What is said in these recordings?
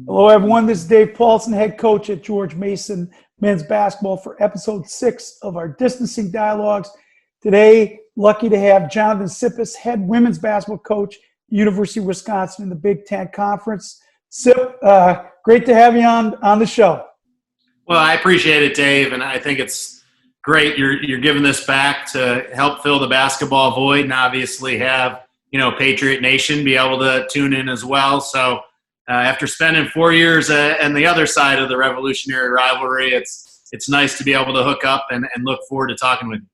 Hello, everyone. This is Dave Paulson, head coach at George Mason Men's Basketball for episode 6 of our Distancing Dialogues. Today, lucky to have Jonathan Tsipis, head women's basketball coach, University of Wisconsin in the Big Ten Conference. Sip, great to have you on the show. Well, I appreciate it, Dave, and I think it's great you're giving this back to help fill the basketball void, and obviously have Patriot Nation be able to tune in as well. So after spending 4 years on the other side of the revolutionary rivalry, it's nice to be able to hook up and look forward to talking with you.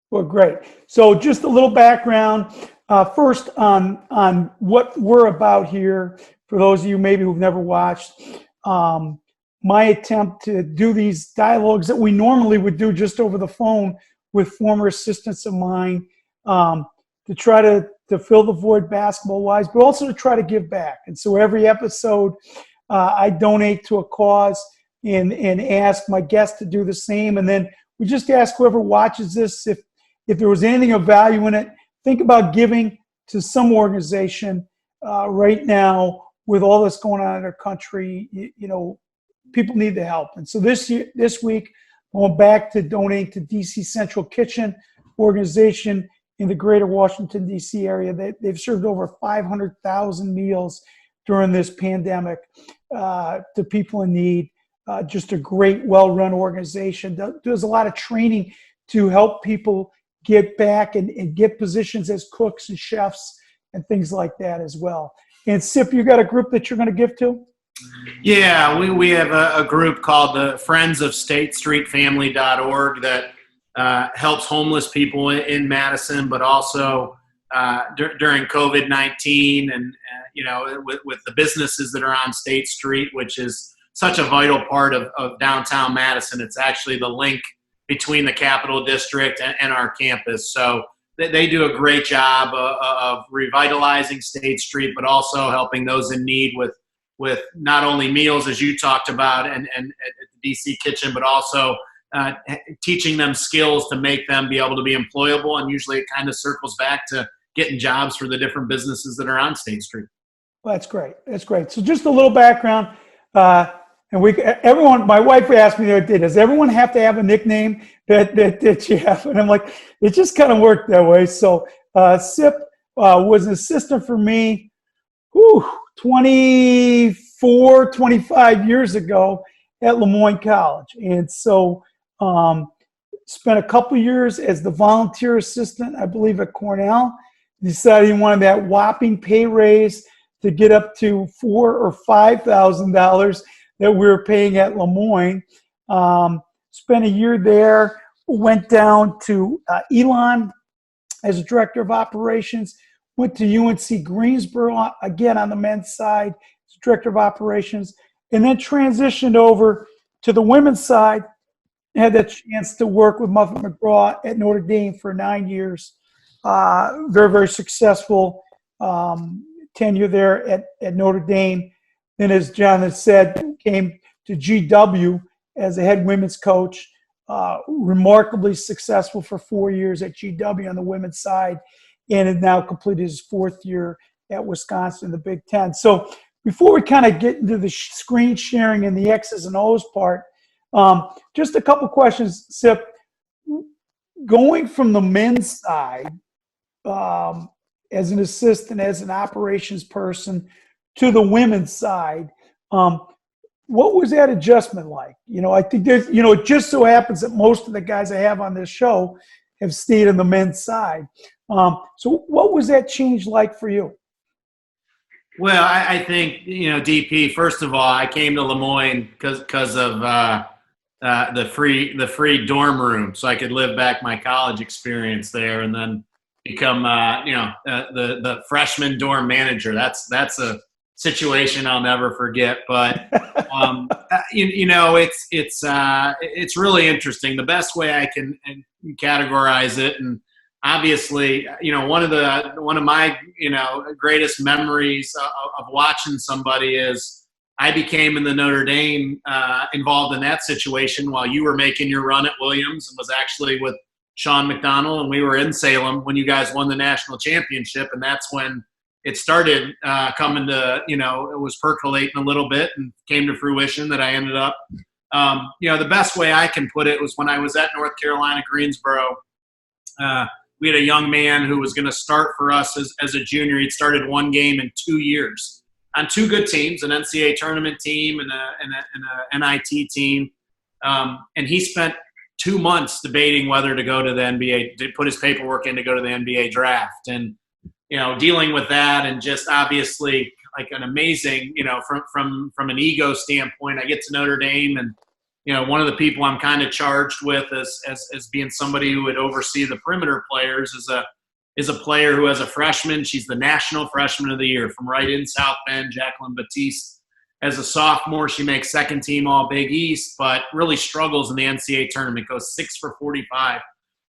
Well, great. So just a little background first on what we're about here. For those of you maybe who've never watched, my attempt to do these dialogues that we normally would do just over the phone with former assistants of mine, to try to fill the void basketball-wise, but also to try to give back. And so every episode, I donate to a cause and ask my guests to do the same. And then we just ask whoever watches this, if there was anything of value in it, think about giving to some organization. Right now, with all that's going on in our country, people need the help. And so this week, going back to donate to DC Central Kitchen organization in the greater Washington, D.C. area. They've served over 500,000 meals during this pandemic to people in need. Just a great, well-run organization. Does a lot of training to help people get back and get positions as cooks and chefs and things like that as well. And Sip, you got a group that you're going to give to? Yeah, we have a group called the Friends of State Street Family.org that helps homeless people in Madison, but also during COVID-19 and with the businesses that are on State Street, which is such a vital part of downtown Madison. It's actually the link between the Capitol District and our campus. So they do a great job of revitalizing State Street, but also helping those in need with not only meals, as you talked about, and at the DC Kitchen, but also teaching them skills to make them be able to be employable. And usually it kind of circles back to getting jobs for the different businesses that are on State Street. Well, that's great. That's great. So just a little background. Everyone, my wife asked me the other day, does everyone have to have a nickname that you have? And I'm like, it just kind of worked that way. So Sip was an assistant for me 24, 25 years ago at Lemoyne College. And so spent a couple years as the volunteer assistant, I believe, at Cornell. Decided he wanted that whopping pay raise to get up to $4,000 or $5,000 that we were paying at Lemoyne. Spent a year there, went down to Elon as a director of operations, went to UNC Greensboro, again on the men's side, as director of operations, and then transitioned over to the women's side. Had that chance to work with Muffet McGraw at Notre Dame for 9 years. Very, very successful tenure there at Notre Dame. Then, as Jonathan said, came to GW as a head women's coach. Remarkably successful for 4 years at GW on the women's side, and had now completed his 4th year at Wisconsin in the Big Ten. So before we kind of get into the screen sharing and the X's and O's part, just a couple questions, Sip. Going from the men's side as an assistant, as an operations person, to the women's side, what was that adjustment like? I think there's, it just so happens that most of the guys I have on this show have stayed on the men's side. So what was that change like for you? Well, I think, DP, first of all, I came to Lemoyne because of the free dorm room, so I could live back my college experience there, and then become the freshman dorm manager. That's a situation I'll never forget. But it's really interesting. The best way I can categorize it, and obviously, one of my greatest memories of watching somebody is I became in the Notre Dame involved in that situation while you were making your run at Williams, and was actually with Sean McDonald, and we were in Salem when you guys won the national championship, and that's when it started coming to, it was percolating a little bit and came to fruition that I ended up, the best way I can put it was when I was at North Carolina, Greensboro. We had a young man who was going to start for us as a junior. He'd started one game in 2 years on two good teams, an NCAA tournament team and a NIT team. And he spent 2 months debating whether to go to the NBA, to put his paperwork in to go to the NBA draft. And, dealing with that and just obviously like an amazing, from an ego standpoint, I get to Notre Dame and, one of the people I'm kind of charged with as being somebody who would oversee the perimeter players is a player who, as a freshman, she's the National Freshman of the Year from right in South Bend, Jacqueline Batiste. As a sophomore, she makes second team All Big East, but really struggles in the NCAA tournament, goes 6 for 45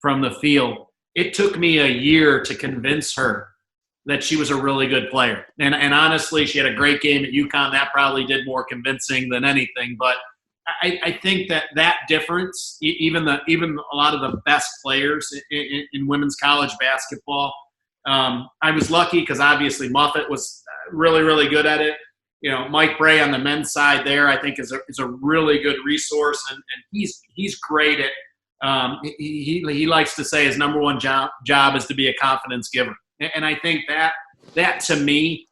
from the field. It took me a year to convince her that she was a really good player. And honestly, she had a great game at UConn. That probably did more convincing than anything, but I think that difference, even a lot of the best players in women's college basketball, I was lucky because obviously Muffet was really, really good at it. Mike Bray on the men's side there, I think is a really good resource, and he's great at. He likes to say his number one job is to be a confidence giver, and I think that to me.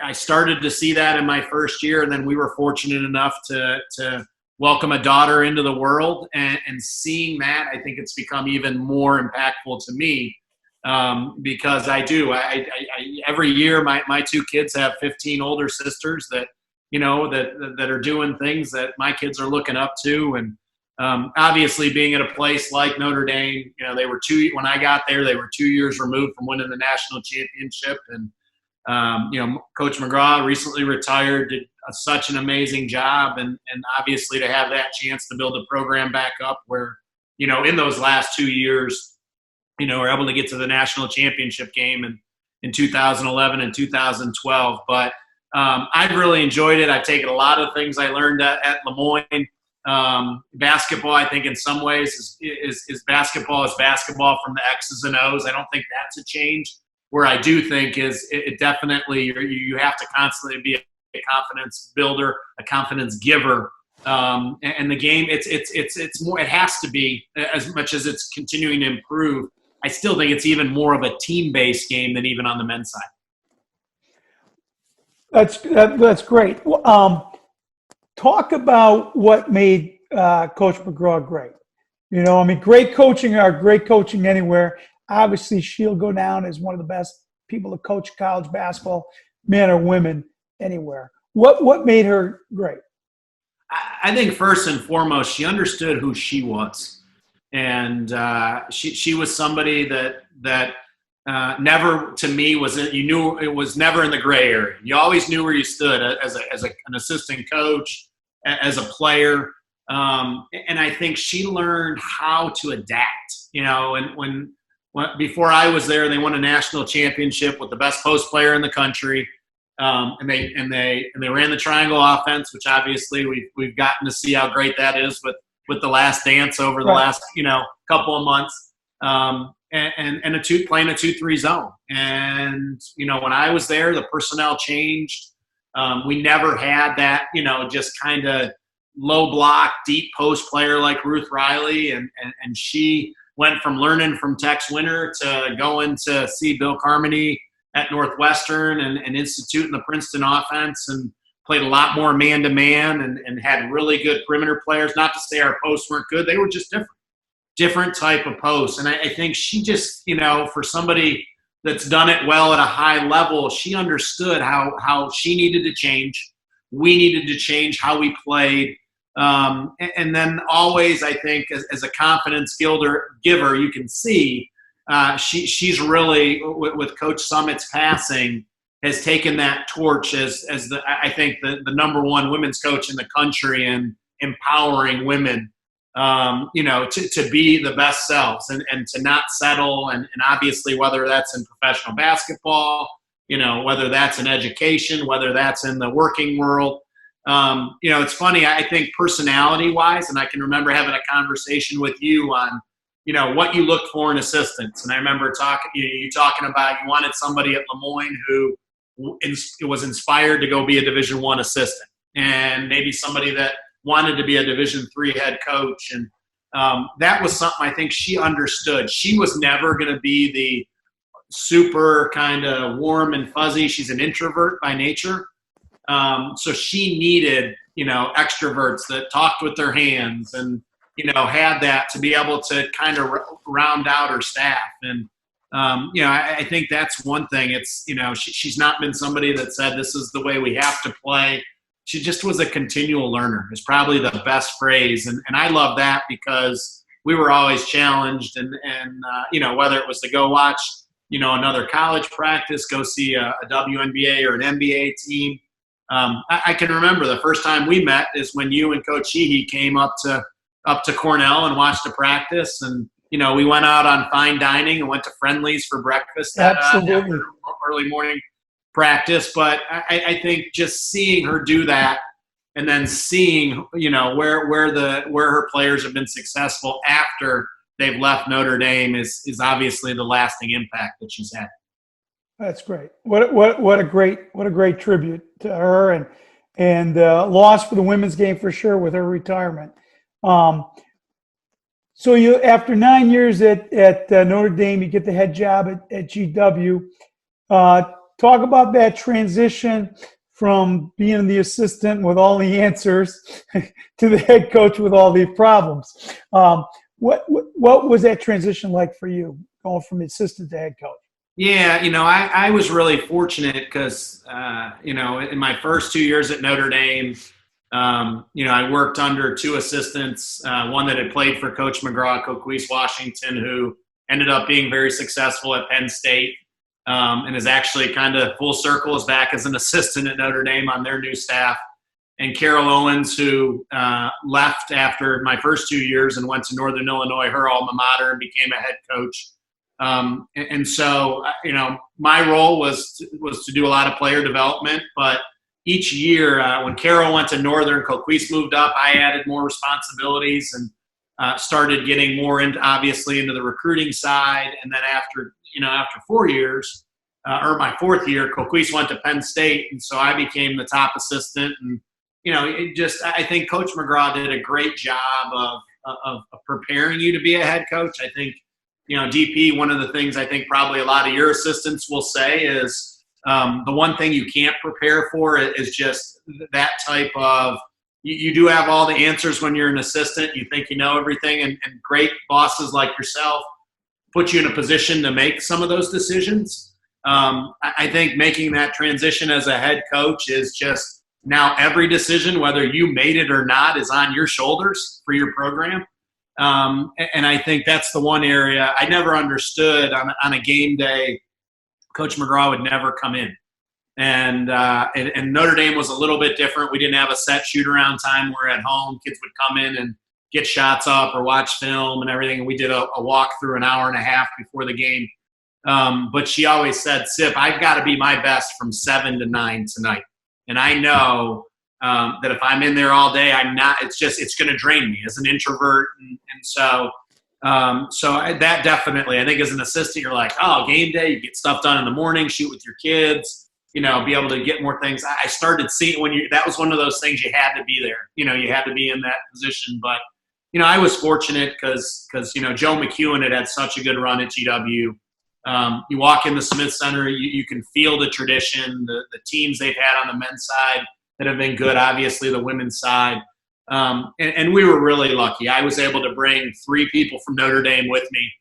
I started to see that in my first year, and then we were fortunate enough to welcome a daughter into the world, and seeing that, I think it's become even more impactful to me because I every year my two kids have 15 older sisters that that are doing things that my kids are looking up to, and obviously being at a place like Notre Dame, they were when I got there, they were 2 years removed from winning the national championship, and Coach McGraw recently retired, did such an amazing job, and obviously to have that chance to build the program back up where, in those last 2 years, we're able to get to the national championship game in 2011 and 2012. But I've really enjoyed it. I've taken a lot of things I learned at Lemoyne. Basketball, I think in some ways is basketball from the X's and O's. I don't think that's a change. Where I do think is it definitely you have to constantly be a confidence builder, a confidence giver, and the game it's more. It has to be, as much as it's continuing to improve. I still think it's even more of a team-based game than even on the men's side. That's great. Talk about what made Coach McGraw great. Great coaching or great coaching anywhere. Obviously, she'll go down as one of the best people to coach college basketball, men or women, anywhere. What made her great? I think first and foremost, she understood who she was, and she was somebody that never, to me, you knew it was never in the gray area. You always knew where you stood as an assistant coach, as a player, and I think she learned how to adapt. And when before I was there, they won a national championship with the best post player in the country, and they ran the triangle offense, which obviously we've gotten to see how great that is with the Last Dance over the last couple of months, and playing a 2-3 zone. And when I was there, the personnel changed. We never had that just kind of low block, deep post player like Ruth Riley, and she went from learning from Tex Winter to going to see Bill Carmody at Northwestern and instituting the Princeton offense, and played a lot more man-to-man and had really good perimeter players. Not to say our posts weren't good. They were just different type of posts. And I think she just, for somebody that's done it well at a high level, she understood how she needed to change. We needed to change how we played. And then always, I think, as a confidence giver, you can see she's really, with Coach Summit's passing, has taken that torch as I think the number one women's coach in the country, and empowering women, to be the best selves and to not settle. And obviously, whether that's in professional basketball, whether that's in education, whether that's in the working world. It's funny, I think personality-wise, and I can remember having a conversation with you on what you look for in assistants. And I remember you talking about you wanted somebody at Lemoyne who was inspired to go be a Division I assistant, and maybe somebody that wanted to be a Division III head coach. And that was something I think she understood. She was never going to be the super kind of warm and fuzzy. She's an introvert by nature. So she needed, extroverts that talked with their hands and, had that to be able to kind of round out her staff. And, I think that's one thing. It's, she's not been somebody that said this is the way we have to play. She just was a continual learner is probably the best phrase. And I love that because we were always challenged and whether it was to go watch, another college practice, go see a WNBA or an NBA team. I can remember the first time we met is when you and Coach Sheehy came up to Cornell and watched a practice. And, we went out on fine dining and went to Friendly's for breakfast Absolutely. early morning practice. But I think just seeing her do that and then seeing, where her players have been successful after they've left Notre Dame is obviously the lasting impact that she's had. That's great. What a great tribute to her and loss for the women's game for sure with her retirement. So you, after 9 years at Notre Dame, you get the head job at GW. Talk about that transition from being the assistant with all the answers to the head coach with all the problems. What was that transition like for you, going from assistant to head coach? Yeah, I was really fortunate because, in my first 2 years at Notre Dame, I worked under two assistants, one that had played for Coach McGraw, Coquise Washington, who ended up being very successful at Penn State and is actually kind of full circle, is back as an assistant at Notre Dame on their new staff. And Carol Owens, who left after my first 2 years and went to Northern Illinois, her alma mater, and became a head coach. And so, my role was to do a lot of player development. But each year, when Carol went to Northern, Coquise moved up, I added more responsibilities and started getting more into the recruiting side. And then after 4 years, or my fourth year, Coquise went to Penn State, and so I became the top assistant. And I think Coach McGraw did a great job of preparing you to be a head coach. I think, DP, one of the things I think probably a lot of your assistants will say is the one thing you can't prepare for is just that type of, you do have all the answers when you're an assistant. You think you know everything, and great bosses like yourself put you in a position to make some of those decisions. I think making that transition as a head coach is just now every decision, whether you made it or not, is on your shoulders for your program. And I think that's the one area I never understood on a game day. Coach McGraw would never come in. And Notre Dame was a little bit different. We didn't have a set shoot-around time. We're at home. Kids would come in and get shots up or watch film and everything. And we did a walk through an hour and a half before the game. But she always said, Sip, I've got to be my best from 7 to 9 tonight. And I know that if I'm in there all day, it's going to drain me as an introvert. And so that definitely, I think as an assistant, you're like, oh, game day, you get stuff done in the morning, shoot with your kids, be able to get more things. I started seeing that was one of those things you had to be there. You had to be in that position. But, I was fortunate because Joe McEwen had such a good run at GW. You walk in the Smith Center, you can feel the tradition, the teams they've had on the men's side that have been good, obviously the women's side. And we were really lucky. I was able to bring 3 people from Notre Dame with me,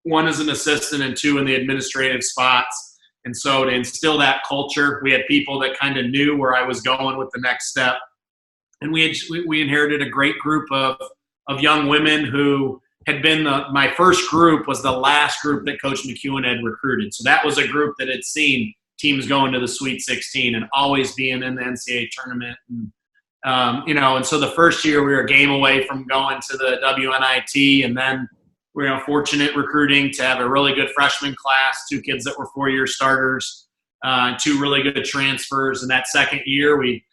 one as an assistant and 2 in the administrative spots. And so to instill that culture, we had people that kind of knew where I was going with the next step. And we inherited a great group of young women who had been my first group was the last group that Coach McEwen had recruited. So that was a group that had seen teams going to the Sweet 16 and always being in the NCAA tournament. And, and so the first year we were a game away from going to the WNIT, and then we were fortunate recruiting to have a really good freshman class, 2 kids that were 4-year starters, 2 really good transfers. And that second year we,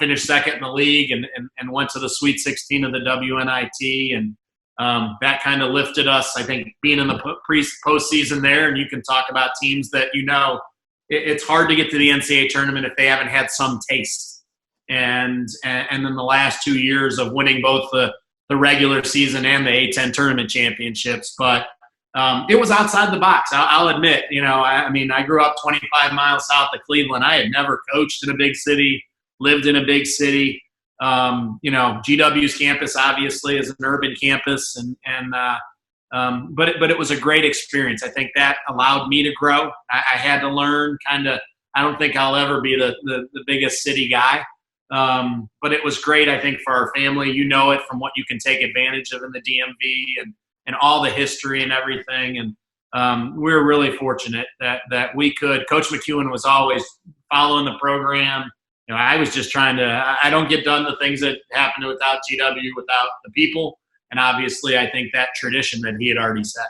finished second in the league and went to the Sweet 16 of the WNIT. And that kind of lifted us. I think being in the postseason there, and you can talk about teams that it's hard to get to the NCAA tournament if they haven't had some taste. And then the last 2 years of winning both the regular season and the A-10 tournament championships, but it was outside the box. I'll admit, I grew up 25 miles south of Cleveland. I had never coached in a big city, lived in a big city. GW's campus obviously is an urban campus, but it was a great experience. I think that allowed me to grow. I had to learn I don't think I'll ever be the biggest city guy. But it was great, I think, for our family. It from what you can take advantage of in the DMV and all the history and everything. And we were really fortunate that we could. Coach McEwen was always following the program. I was just I don't get done the things that happen without GW, without the people. And obviously, I think that tradition that he had already set.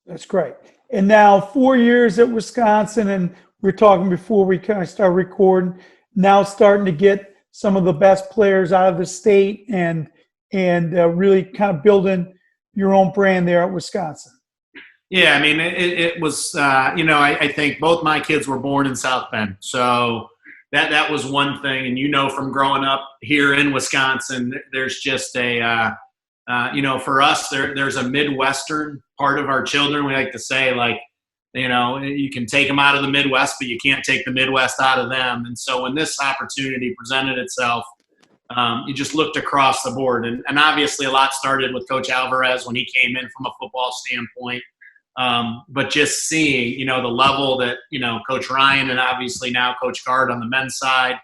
That's great. And now 4 years at Wisconsin, and we were talking before we kind of started recording, now starting to get some of the best players out of the state and really kind of building your own brand there at Wisconsin. Yeah, I mean, it was, I think both my kids were born in South Bend. So that was one thing. And, from growing up here in Wisconsin, there's just for us, there's a Midwestern part of our children. We like to say, you can take them out of the Midwest, but you can't take the Midwest out of them. And so when this opportunity presented itself, you just looked across the board. And obviously a lot started with Coach Alvarez when he came in from a football standpoint. But just seeing, the level that, Coach Ryan and obviously now Coach Gard on the men's side,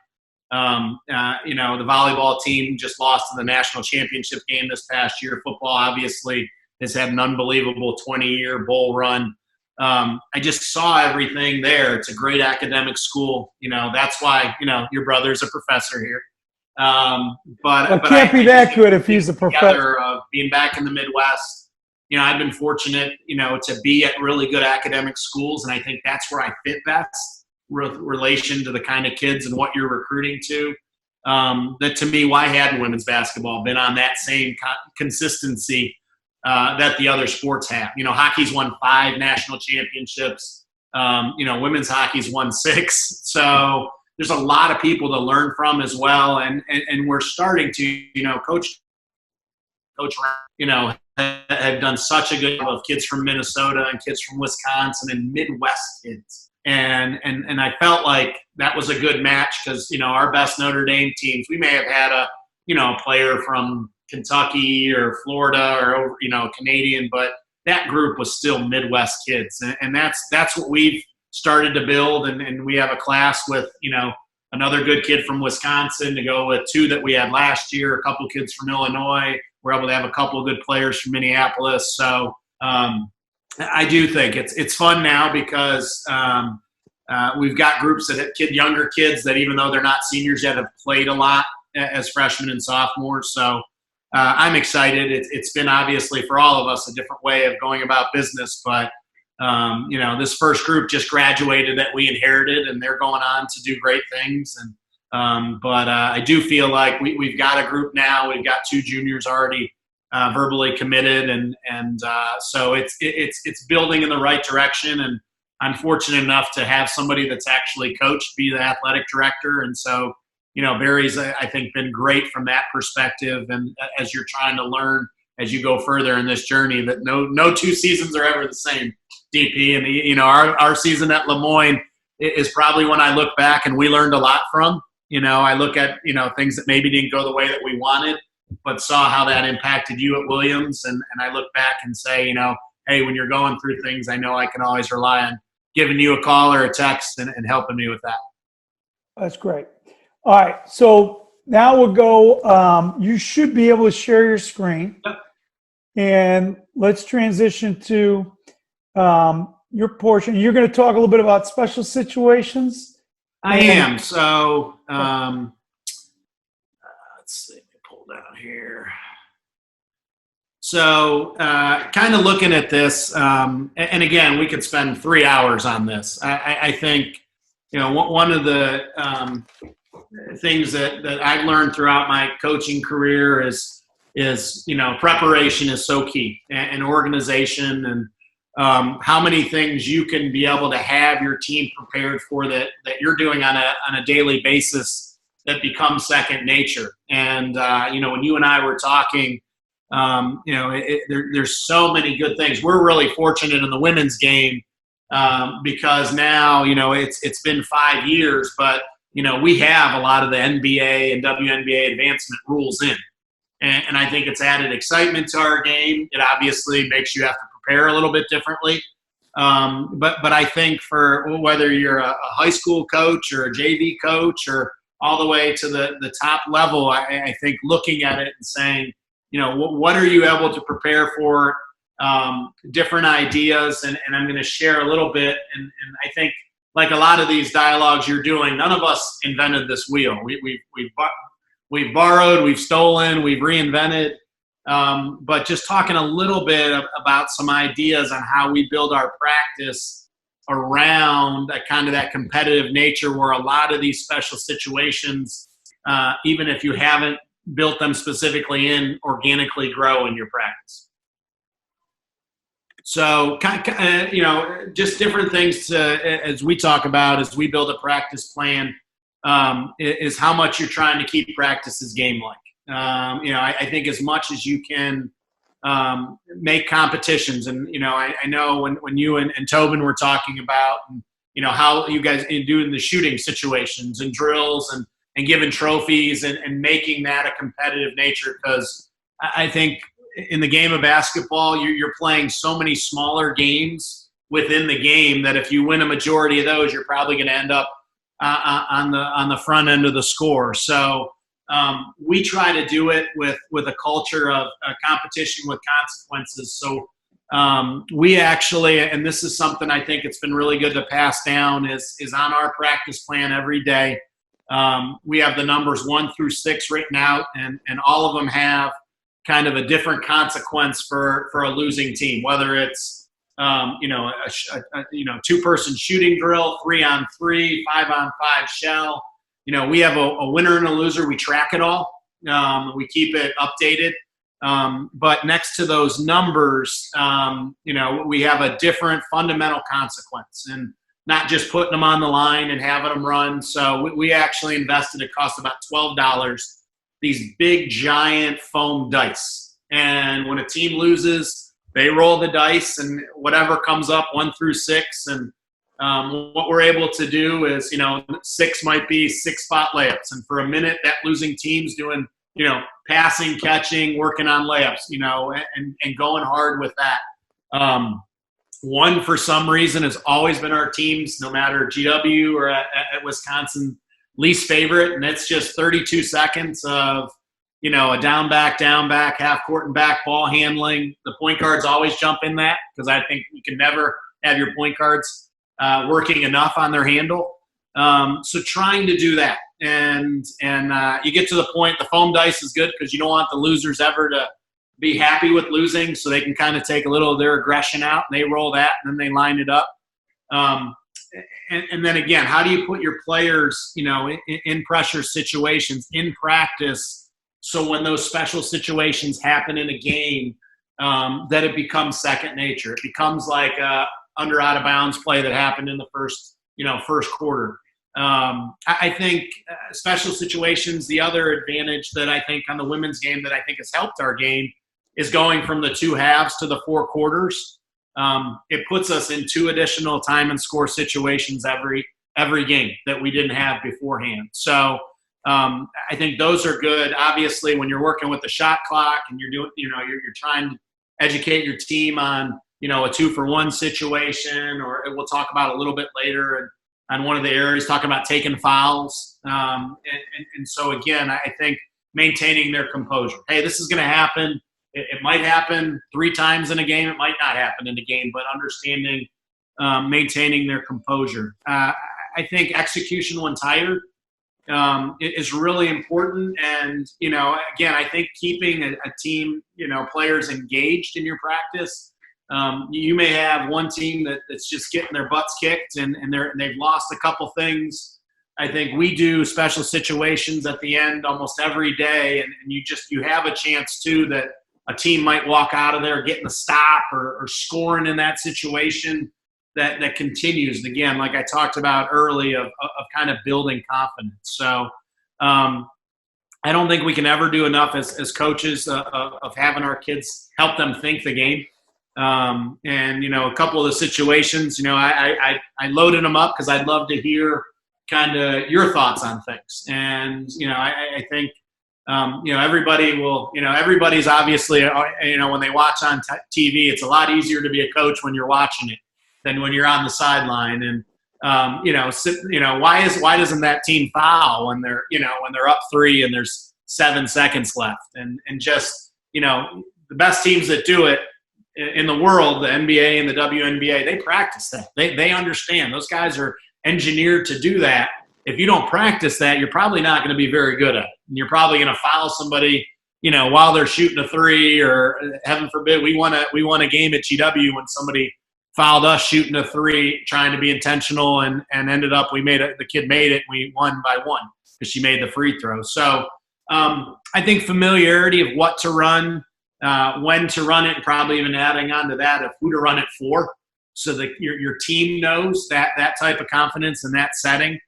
the volleyball team just lost in the national championship game this past year. Football obviously has had an unbelievable 20-year bowl run. I just saw everything there. It's a great academic school. That's why, your brother's a professor here. But it can't be that good if he's a professor. Being back in the Midwest, I've been fortunate, to be at really good academic schools. And I think that's where I fit best with relation to the kind of kids and what you're recruiting to. That to me, why hadn't women's basketball been on that same consistency that the other sports have? Hockey's won 5 national championships. Women's hockey's won 6. So there's a lot of people to learn from as well. And we're starting to, Coach Ryan, have done such a good job of kids from Minnesota and kids from Wisconsin and Midwest kids. And I felt like that was a good match because, our best Notre Dame teams, we may have had a player from Kentucky or Florida or, Canadian, but that group was still Midwest kids. And that's what we've started to build. And we have a class with, another good kid from Wisconsin to go with 2 that we had last year, a couple kids from Illinois. We're able to have a couple of good players from Minneapolis. So I do think it's fun now because we've got groups that have younger kids that even though they're not seniors yet have played a lot as freshmen and sophomores. So I'm excited. It's been obviously for all of us a different way of going about business, but this first group just graduated that we inherited, and they're going on to do great things. But I do feel like we've got a group now. We've got 2 juniors already verbally committed, and so it's building in the right direction. And I'm fortunate enough to have somebody that's actually coached be the athletic director, and so. Barry's, I think, been great from that perspective. And as you're trying to learn as you go further in this journey, that no 2 seasons are ever the same, DP. And, our season at Lemoyne is probably when I look back and we learned a lot from. I look at, things that maybe didn't go the way that we wanted, but saw how that impacted you at Williams. And I look back and say, hey, when you're going through things, I know I can always rely on giving you a call or a text and helping me with that. That's great. All right, so now we'll go. You should be able to share your screen. Yep. And let's transition to your portion. You're going to talk a little bit about special situations. I am. So let's see. Pull down here. So kind of looking at this, and again, we could spend 3 hours on this. I think, one of the things that I've learned throughout my coaching career is, is, preparation is so key, and organization, and how many things you can be able to have your team prepared for that you're doing on a daily basis that becomes second nature. And, when you and I were talking, there's so many good things. We're really fortunate in the women's game because now, it's been 5 years, but, we have a lot of the NBA and WNBA advancement rules in. And I think it's added excitement to our game. It obviously makes you have to prepare a little bit differently. But I think for whether you're a high school coach or a JV coach or all the way to the top level, I think looking at it and saying, what are you able to prepare for, different ideas. And I'm going to share a little bit. And I think like a lot of these dialogues you're doing, none of us invented this wheel. We've borrowed, we've stolen, we've reinvented. But just talking a little bit about some ideas on how we build our practice around kind of that competitive nature where a lot of these special situations, even if you haven't built them specifically in, organically grow in your practice. So, just different things as we talk about, as we build a practice plan, is how much you're trying to keep practices game-like. I think as much as you can make competitions, and I know when you and Tobin were talking about, how you guys do in the shooting situations and drills and giving trophies and making that a competitive nature, because I think in the game of basketball you're playing so many smaller games within the game that if you win a majority of those, you're probably going to end up on the front end of the score. So we try to do it with a culture of competition with consequences. So we actually, and this is something I think it's been really good to pass down, is on our practice plan every day. We have the numbers 1 through 6 written out, and all of them have kind of a different consequence for a losing team, whether it's a 2-person shooting drill, 3-on-3, 5-on-5 shell. We have a winner and a loser. We track it all. We keep it updated. But next to those numbers, we have a different fundamental consequence, and not just putting them on the line and having them run. So we actually invested, it cost about $12, these big giant foam dice. And when a team loses, they roll the dice, and whatever comes up 1 through 6. And what we're able to do is, 6 might be 6-spot layups. And for a minute, that losing team's doing, passing, catching, working on layups, and going hard with that. 1, for some reason, has always been our team's, no matter GW or at Wisconsin, least favorite. And it's just 32 seconds of, a down, back, half court and back ball handling. The point guards always jump in that, because I think you can never have your point guards working enough on their handle. So trying to do that. And you get to the point, the foam dice is good because you don't want the losers ever to be happy with losing, so they can kind of take a little of their aggression out, and they roll that, and then they line it up. And then again, how do you put your players, in pressure situations in practice, so when those special situations happen in a game, that it becomes second nature. It becomes like a under out of bounds play that happened in the first quarter. I think special situations, the other advantage that I think on the women's game that I think has helped our game is going from the 2 halves to the 4 quarters. It puts us in 2 additional time and score situations every game that we didn't have beforehand. So I think those are good. Obviously, when you're working with the shot clock and you're doing, you're trying to educate your team on, a 2-for-1 situation, or we'll talk about a little bit later on one of the areas, talking about taking fouls. And so again, I think maintaining their composure. Hey, this is going to happen. It might happen 3 times in a game. It might not happen in a game, but understanding, maintaining their composure. I think execution when tired is really important. And, again, I think keeping a team, players engaged in your practice. You may have one team that's just getting their butts kicked and they've lost a couple things I think we do special situations at the end almost every day, and you have a chance too that a team might walk out of there getting a stop or scoring in that situation that continues. Again, like I talked about early, of kind of building confidence. So I don't think we can ever do enough as coaches of having our kids help them think the game. And a couple of the situations, I loaded them up because I'd love to hear kind of your thoughts on things. And I think everybody will, everybody's obviously, when they watch on TV, it's a lot easier to be a coach when you're watching it than when you're on the sideline. And why doesn't that team foul when they're up 3 and there's 7 seconds left? And just the best teams that do it in the world, the NBA and the WNBA, they practice that. They understand. Those guys are engineered to do that. If you don't practice that, you're probably not going to be very good at it. And you're probably going to foul somebody, while they're shooting a 3, or heaven forbid, we won a game at GW when somebody fouled us shooting a 3, trying to be intentional, and ended up the kid made it. And we won by 1 because she made the free throw. So I think familiarity of what to run, when to run it, and probably even adding on to that of who to run it for, so that your team knows that type of confidence in that setting.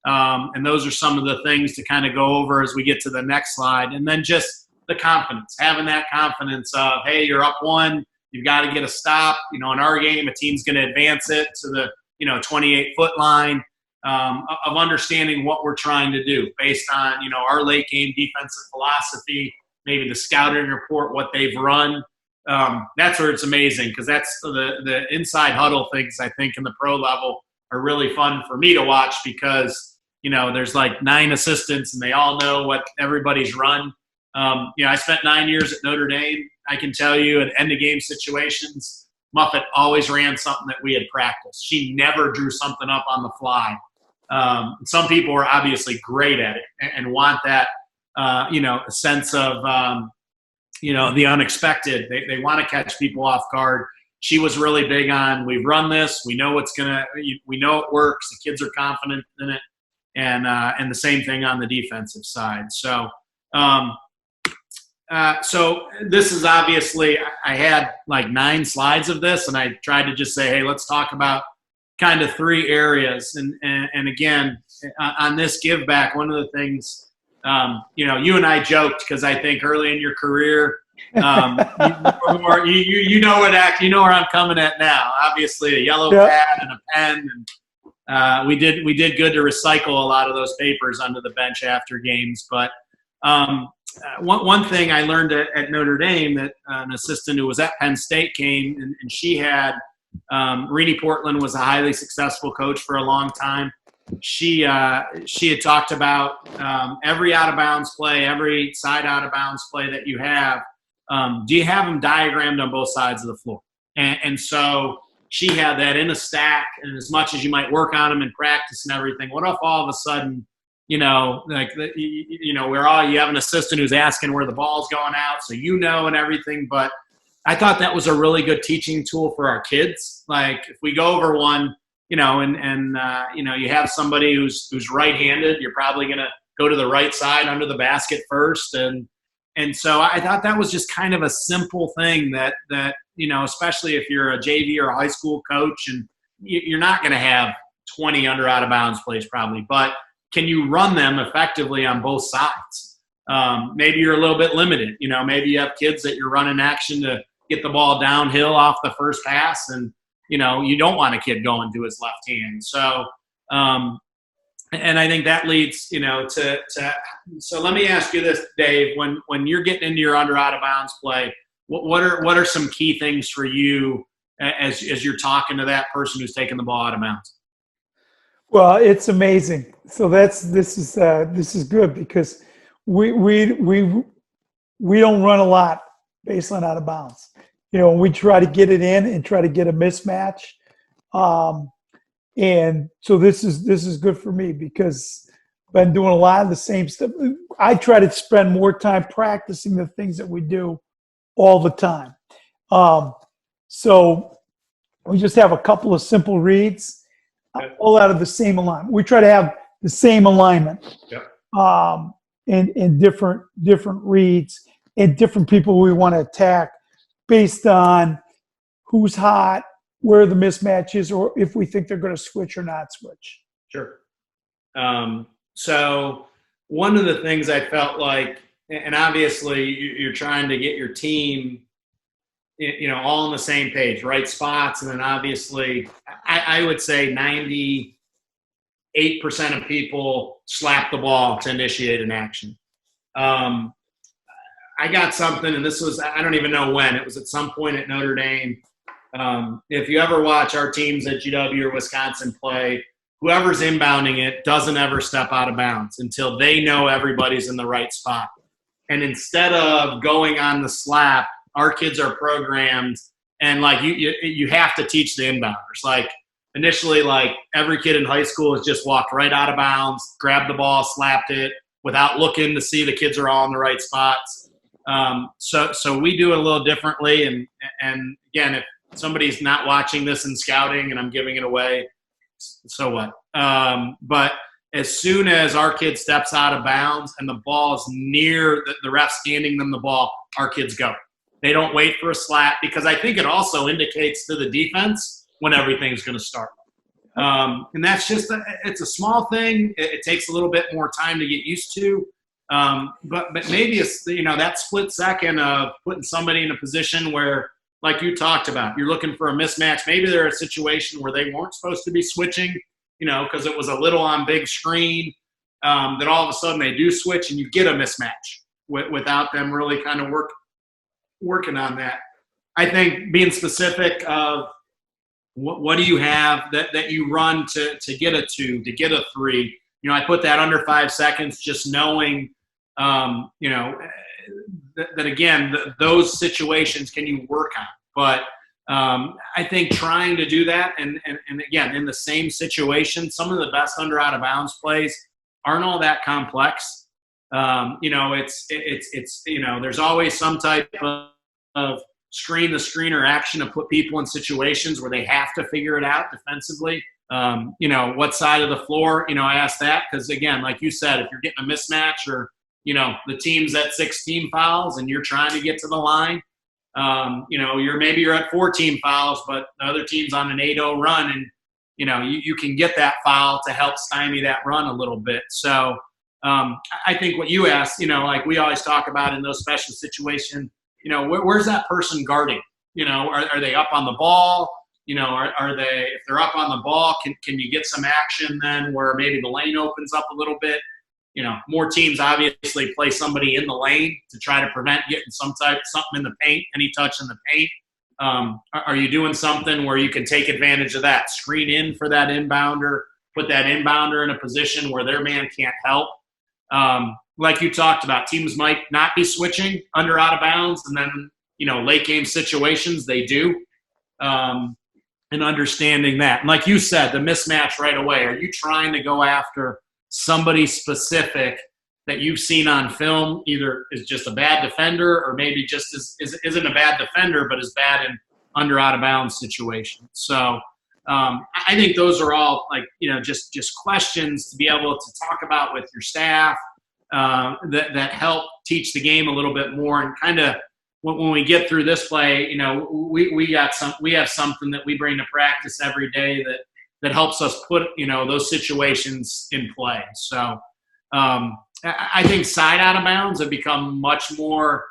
And those are some of the things to kind of go over as we get to the next slide. And then just the confidence, having that confidence of, hey, you're up 1, you've got to get a stop. In our game, a team's going to advance it to the 28-foot line, of understanding what we're trying to do based on our late game defensive philosophy, maybe the scouting report, what they've run. That's where it's amazing, because that's the inside huddle things, I think, in the pro level are really fun for me to watch, because there's like 9 assistants and they all know what everybody's run. I spent 9 years at Notre Dame. I can tell you, in end-of-game situations, Muffet always ran something that we had practiced. She never drew something up on the fly. Some people are obviously great at it and want that, a sense of, the unexpected. They want to catch people off guard. She was really big on, we've run this, we know we know it works, the kids are confident in it, and the same thing on the defensive side. So, so this is obviously, I had like 9 slides of this, and I tried to just say, hey, let's talk about kind of 3 areas. And again, on this give back, one of the things, you and I joked, because I think early in your career, you know where I'm coming at now. Obviously, a yellow pad and a pen, and we did good to recycle a lot of those papers under the bench after games. But one thing I learned at Notre Dame, that an assistant who was at Penn State came, and she had Renee Portland was a highly successful coach for a long time. She had talked about every out-of-bounds play, every side out-of-bounds play that you have. Do you have them diagrammed on both sides of the floor? And so she had that in a stack, and as much as you might work on them in practice and everything, what if all of a sudden, you have an assistant who's asking where the ball's going out, so and everything. But I thought that was a really good teaching tool for our kids. Like, if we go over one, you have somebody who's right-handed, you're probably going to go to the right side under the basket first. And so I thought that was just kind of a simple thing that especially if you're a JV or a high school coach, and you're not going to have 20 out of bounds plays probably, but can you run them effectively on both sides? Maybe you're a little bit limited. Maybe you have kids that you're running action to get the ball downhill off the first pass, and you don't want a kid going to his left hand. So, and I think that leads, so let me ask you this, Dave, when you're getting into your out of bounds play, what are some key things for you as you're talking to that person who's taking the ball out of bounds? Well, it's amazing. So this is good, because we don't run a lot baseline out of bounds. We try to get it in and try to get a mismatch. And so this is good for me, because I've been doing a lot of the same stuff. I try to spend more time practicing the things that we do all the time. So we just have a couple of simple reads all out of the same alignment. We try to have the same alignment. Yep. And different reads and different people we want to attack based on who's hot, where the mismatch is, or if we think they're going to switch or not switch. Sure. So one of the things I felt like, and obviously you're trying to get your team, all on the same page, right spots, and then obviously I would say 98% of people slap the ball to initiate an action. I got something, and this was, I don't even know when, it was at some point at Notre Dame. If you ever watch our teams at GW or Wisconsin play, whoever's inbounding it doesn't ever step out of bounds until they know everybody's in the right spot. And instead of going on the slap, our kids are programmed, and like you have to teach the inbounders. Like initially, like every kid in high school has just walked right out of bounds, grabbed the ball, slapped it without looking to see the kids are all in the right spots. So we do it a little differently. And again, if somebody's not watching this in scouting and I'm giving it away, so what? But as soon as our kid steps out of bounds and the ball is near the ref handing them the ball, our kids go. They don't wait for a slap, because I think it also indicates to the defense when everything's going to start. And that's just it's a small thing. It takes a little bit more time to get used to. But maybe it's, that split second of putting somebody in a position where, like you talked about, you're looking for a mismatch. Maybe they're in a situation where they weren't supposed to be switching, because it was a little on big screen. Then all of a sudden they do switch and you get a mismatch without them really kind of working on that. I think being specific of what do you have that you run to get a 2, to get a 3. I put that under 5 seconds, just knowing, that again, those situations can you work on. But I think trying to do that, and again, in the same situation, some of the best under out of bounds plays aren't all that complex. It's there's always some type of screen the screener action to put people in situations where they have to figure it out defensively. What side of the floor, I asked that because, again, like you said, if you're getting a mismatch or, the team's at 16 fouls and you're trying to get to the line, you're at 14 fouls, but the other team's on an 8-0 run, and, you can get that foul to help stymie that run a little bit. So I think what you asked, like we always talk about in those special situations, where's that person guarding? Are they up on the ball? Are they, if they're up on the ball, can you get some action then where maybe the lane opens up a little bit? More teams obviously play somebody in the lane to try to prevent getting something in the paint, any touch in the paint. Are you doing something where you can take advantage of that? Screen in for that inbounder, put that inbounder in a position where their man can't help. Like you talked about, teams might not be switching under out of bounds, and then, late game situations, they do. And understanding that. And like you said, the mismatch right away. Are you trying to go after somebody specific that you've seen on film, either is just a bad defender or maybe just isn't a bad defender but is bad in under out of bounds situations? So I think those are all just questions to be able to talk about with your staff that help teach the game a little bit more. And kind of when we get through this play, we have something that we bring to practice every day that helps us put those situations in play. So I think side out of bounds have become much more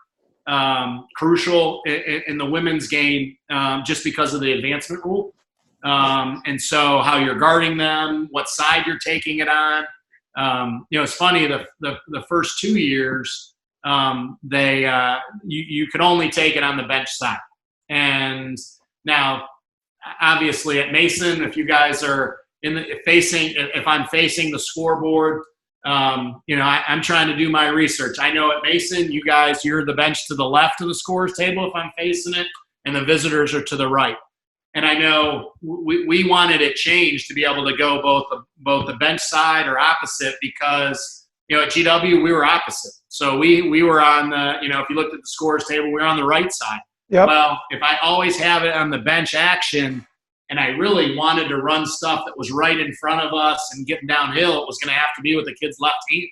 crucial in the women's game just because of the advancement rule. And so how you're guarding them, what side you're taking it on. It's funny, the first 2 years, you could only take it on the bench side. And now, obviously at Mason, if you guys are if I'm facing the scoreboard, I'm trying to do my research. I know at Mason, you guys, you're the bench to the left of the scorer's table if I'm facing it, and the visitors are to the right. And I know we wanted it changed to be able to go both the bench side or opposite, because at GW we were opposite. So we were on the if you looked at the scorer's table, we were on the right side. Yep. Well, if I always have it on the bench action, and I really wanted to run stuff that was right in front of us and getting downhill, it was going to have to be with the kid's left hand.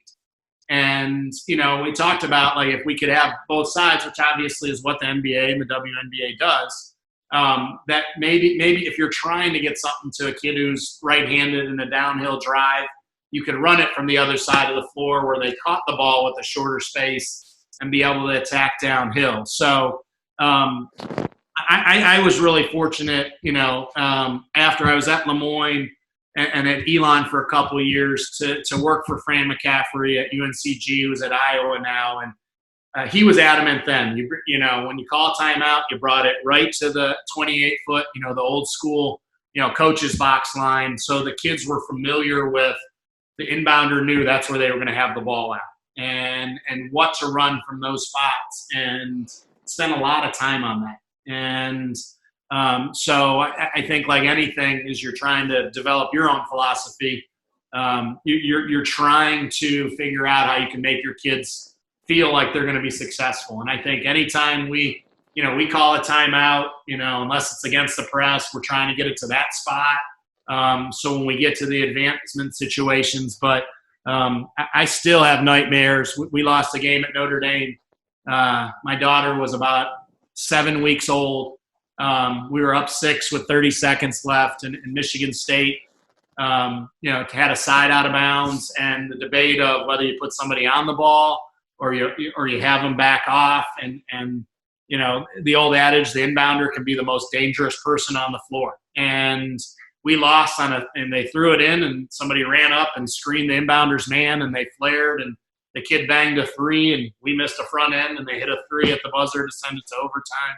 And, we talked about, like, if we could have both sides, which obviously is what the NBA and the WNBA does, that maybe if you're trying to get something to a kid who's right-handed in a downhill drive, you could run it from the other side of the floor where they caught the ball with a shorter space and be able to attack downhill. So I was really fortunate, after I was at Lemoyne and at Elon for a couple of years to work for Fran McCaffrey at UNCG, who's at Iowa now. And he was adamant then, when you call a timeout, you brought it right to the 28-foot, the old school, coach's box line. So the kids were familiar with the inbounder, knew that's where they were going to have the ball at and what to run from those spots, and spent a lot of time on that. And so I think, like anything, is you're trying to develop your own philosophy. You're trying to figure out how you can make your kids feel like they're going to be successful. And I think anytime we call a timeout, unless it's against the press, we're trying to get it to that spot. So when we get to the advancement situations, but I still have nightmares. We lost a game at Notre Dame. My daughter was about 7 weeks old. We were up 6 with 30 seconds left, and Michigan State, had a side out of bounds, and the debate of whether you put somebody on the ball or you have them back off, and the old adage, the inbounder can be the most dangerous person on the floor. And we lost and they threw it in, and somebody ran up and screened the inbounder's man, and they flared, and the kid banged a 3, and we missed a front end, and they hit a 3 at the buzzer to send it to overtime,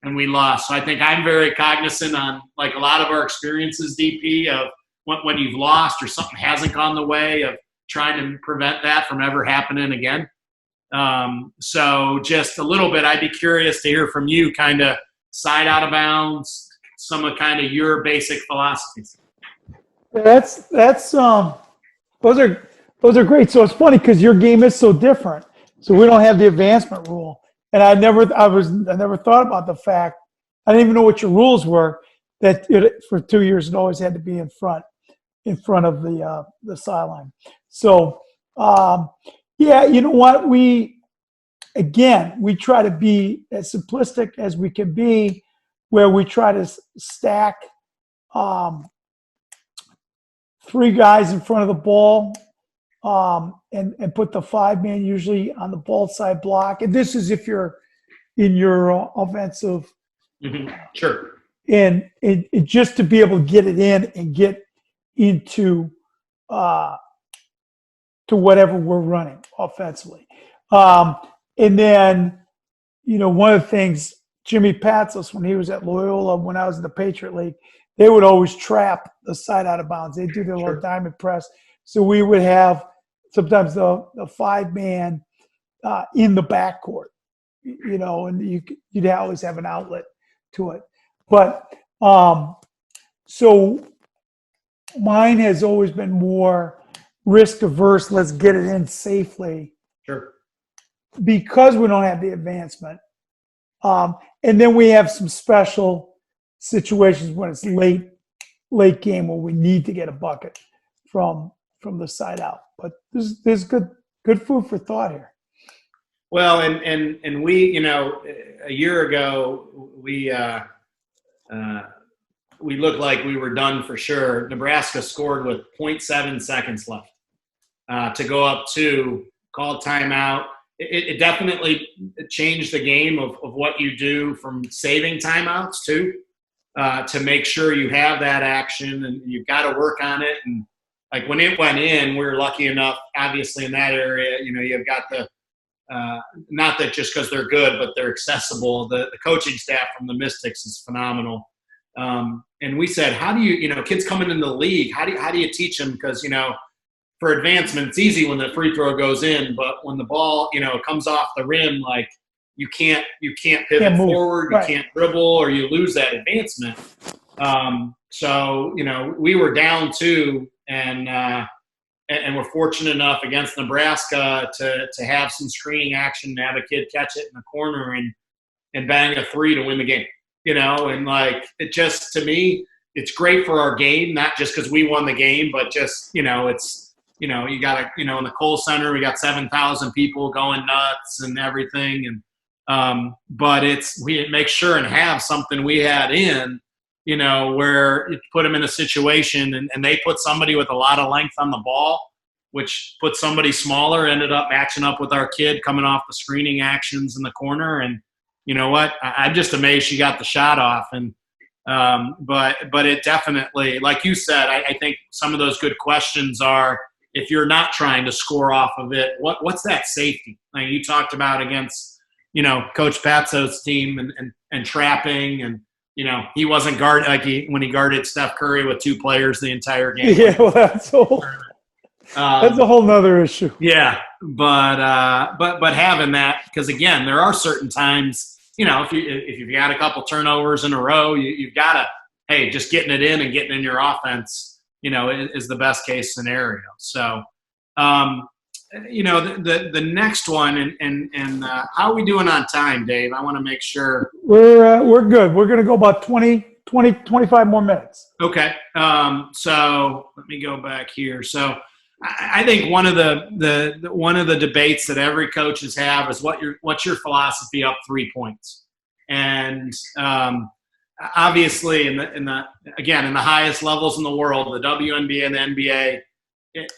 and we lost. So I think I'm very cognizant on, like, a lot of our experiences, DP, of when you've lost or something hasn't gone the way, of trying to prevent that from ever happening again. So just a little bit, I'd be curious to hear from you, kind of side out of bounds, some of kind of your basic philosophies. Those are great. So it's funny because your game is so different. So we don't have the advancement rule, and I never thought about the fact, I didn't even know what your rules were, that for 2 years it always had to be in front of the sideline. So yeah, you know what, we try to be as simplistic as we can be, where we try to stack 3 guys in front of the ball, and put the 5-man usually on the ball side block. And this is if you're in your offensive. Mm-hmm. Sure. And just to be able to get it in and get into to whatever we're running offensively. And then, one of the things, Jimmy Patsos, when he was at Loyola, when I was in the Patriot League, they would always trap the side out of bounds. They do their little diamond press. So we would have sometimes the 5-man in the backcourt, and you'd always have an outlet to it. But so mine has always been more risk averse. Let's get it in safely. Sure. Because we don't have the advancement. And then we have some special situations when it's late game where we need to get a bucket from the side out. But there's good food for thought here. Well, and we, a year ago, we looked like we were done for sure. Nebraska scored with 0.7 seconds left to go up 2, called timeout. It definitely changed the game of what you do, from saving timeouts too, to make sure you have that action, and you've got to work on it. And like when it went in, we were lucky enough, obviously in that area, you've got the not that just because they're good, but they're accessible. The coaching staff from the Mystics is phenomenal. And we said, how do you, kids coming into the league, how do you teach them? Because, for advancement, it's easy when the free throw goes in, but when the ball, comes off the rim, like you can't pivot forward, right. You can't dribble, or you lose that advancement. So, we were down 2, and we're fortunate enough against Nebraska to have some screening action, to have a kid catch it in the corner and bang a 3 to win the game. And like, it just, to me, it's great for our game, not just because we won the game, but just, it's, you got to, in the Kohl Center, we got 7,000 people going nuts and everything. And, but we make sure and have something we had in, where it put them in a situation and they put somebody with a lot of length on the ball, which put somebody smaller, ended up matching up with our kid coming off the screening actions in the corner. And you know what? I'm just amazed she got the shot off. And, but it definitely, like you said, I think some of those good questions are, if you're not trying to score off of it, what's that safety? Like you talked about against, Coach Patso's team and trapping, and he wasn't when he guarded Steph Curry with 2 players the entire game. Yeah, well, that's a whole nother issue. Yeah, but having that, because again, there are certain times, if you've got a couple turnovers in a row, you've got to, hey, just getting it in and getting in your offense, is the best case scenario. So, the next one, and how are we doing on time, Dave? I want to make sure. We're good. We're going to go about 25 more minutes. Okay. So let me go back here. So I think one of the debates that every coaches have is what's your philosophy up 3 points, and obviously in the highest levels in the world, the WNBA and the NBA,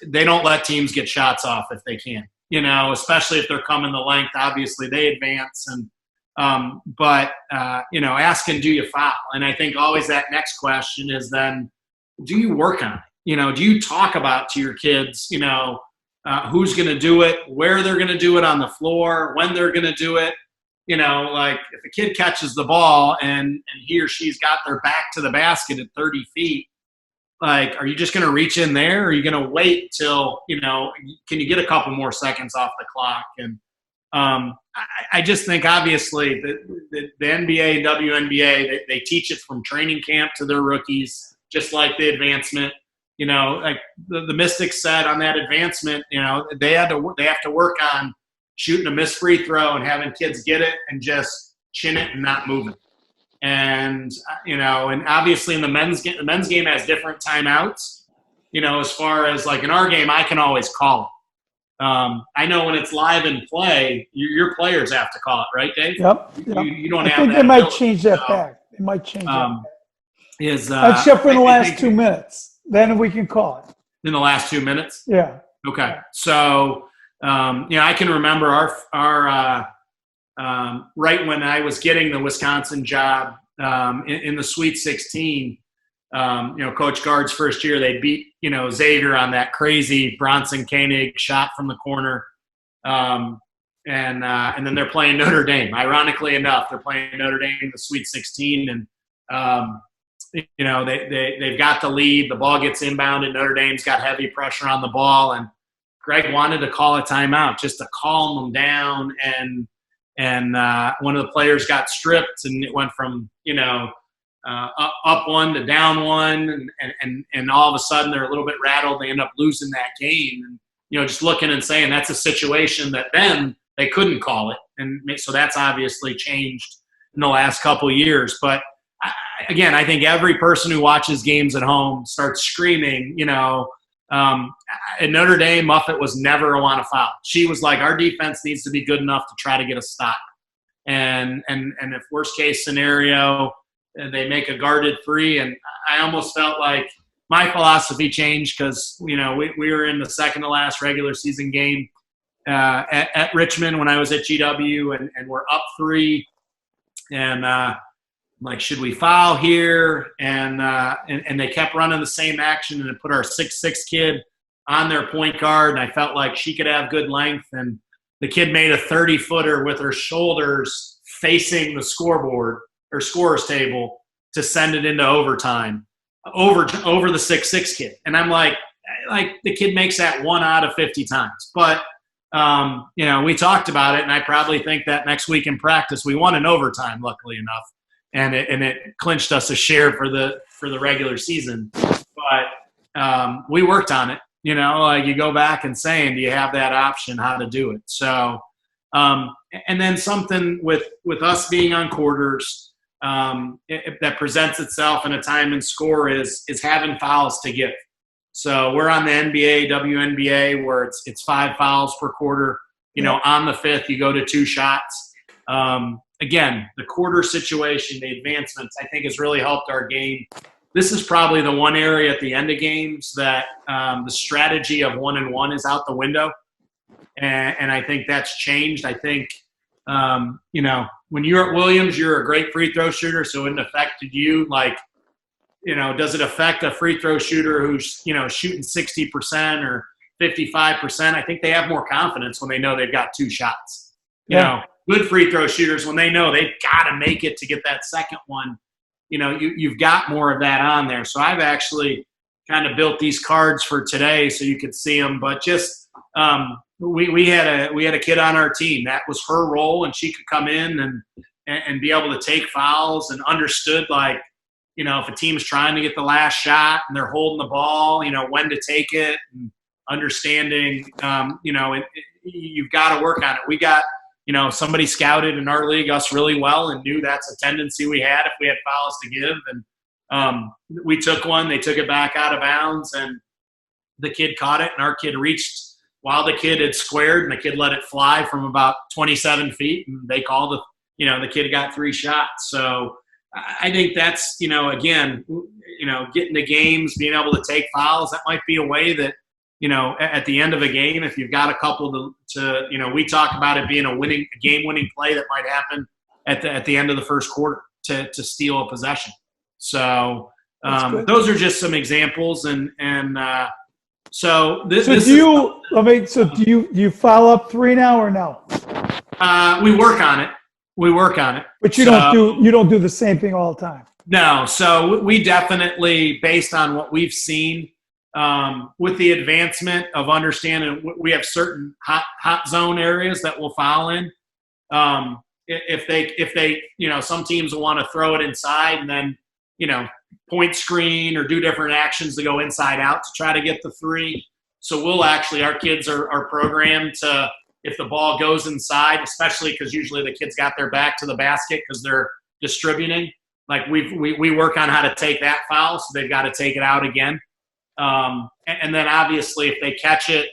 they don't let teams get shots off if they can, especially if they're coming the length. Obviously they advance, and asking, do you foul? And I think always that next question is then, do you work on it? Do you talk about to your kids, who's going to do it, where they're going to do it on the floor, when they're going to do it? Like if a kid catches the ball and he or she's got their back to the basket at 30 feet, like, are you just going to reach in there? Or are you going to wait till, can you get a couple more seconds off the clock? And I just think obviously the NBA, WNBA, they teach it from training camp to their rookies, just like the advancement. Like the Mystics said on that advancement, they have to work on shooting a missed free throw and having kids get it and just chin it and not move it. And, and obviously in the men's game has different timeouts, as far as like in our game, I can always call it. I know when it's live in play, your players have to call it, right, Dave? Yep. You don't have I think that they might ability. change that back. They might change that back. Except for in the last 2 minutes. Then we can call it. In the last 2 minutes? Yeah. Okay. So, I can remember our right when I was getting the Wisconsin job in the Sweet 16, Coach Guard's first year, they beat, Xavier on that crazy Bronson Koenig shot from the corner. And then they're playing Notre Dame. Ironically enough, they're playing Notre Dame in the Sweet 16. And, they've got the lead. The ball gets inbounded. Notre Dame's got heavy pressure on the ball. And Greg wanted to call a timeout just to calm them down. And one of the players got stripped, and it went from, up one to down one. And all of a sudden they're a little bit rattled. They end up losing that game. And, just looking and saying that's a situation that then they couldn't call it. And so that's obviously changed in the last couple of years. But again, I think every person who watches games at home starts screaming, at Notre Dame, Muffet was never a want to foul. She was like, our defense needs to be good enough to try to get a stop. And if worst case scenario, they make a guarded three. And I almost felt like my philosophy changed because, we were in the second to last regular season game at Richmond when I was at GW, and we're up 3. And like, should we foul here? And they kept running the same action, and it put our 6'6" kid on their point guard. And I felt like she could have good length. And the kid made a 30-footer with her shoulders facing the scoreboard or scorer's table to send it into overtime over the 6'6" kid. And I'm like the kid makes that 1 out of 50 times. But, we talked about it, and I probably think that next week in practice we won in overtime, luckily enough. And it clinched us a share for the regular season. But we worked on it. You go back and saying, do you have that option, how to do it? So, and then something with us being on quarters, that presents itself in a time and score is having fouls to give. So we're on the NBA, WNBA, where it's 5 fouls per quarter. On the 5th, you go to 2 shots. Again, the quarter situation, the advancements, I think has really helped our game. This is probably the one area at the end of games that the strategy of 1-and-1 is out the window. And I think that's changed. I think, when you're at Williams, you're a great free throw shooter, so it affected you. Like, does it affect a free throw shooter who's, shooting 60% or 55%? I think they have more confidence when they know they've got 2 shots. Good free throw shooters, when they know they've got to make it to get that second one, you've got more of that on there. So I've actually kind of built these cards for today so you could see them. But just we had a kid on our team that was her role, and she could come in and be able to take fouls and understood, like, if a team's trying to get the last shot and they're holding the ball, when to take it, and understanding, you've got to work on it. We got, somebody scouted in our league us really well and knew that's a tendency we had if we had fouls to give. And we took one, they took it back out of bounds, and the kid caught it, and our kid reached while the kid had squared, and the kid let it fly from about 27 feet, and they called the kid got 3 shots. So I think that's, again, getting to games, being able to take fouls, that might be a way that, at the end of a game, if you've got a couple to we talk about it being a game-winning play that might happen at the end of the first quarter to steal a possession. So those are just some examples, so this. So do you foul up 3 now or no? We work on it. But you don't do the same thing all the time. No. So we definitely, based on what we've seen, with the advancement of understanding, we have certain hot zone areas that we'll foul in. If they some teams will want to throw it inside and then, point screen or do different actions to go inside out to try to get the 3. So we'll actually, our kids are programmed to, if the ball goes inside, especially because usually the kids got their back to the basket because they're distributing, like we work on how to take that foul, so they've got to take it out again. And then obviously if they catch it,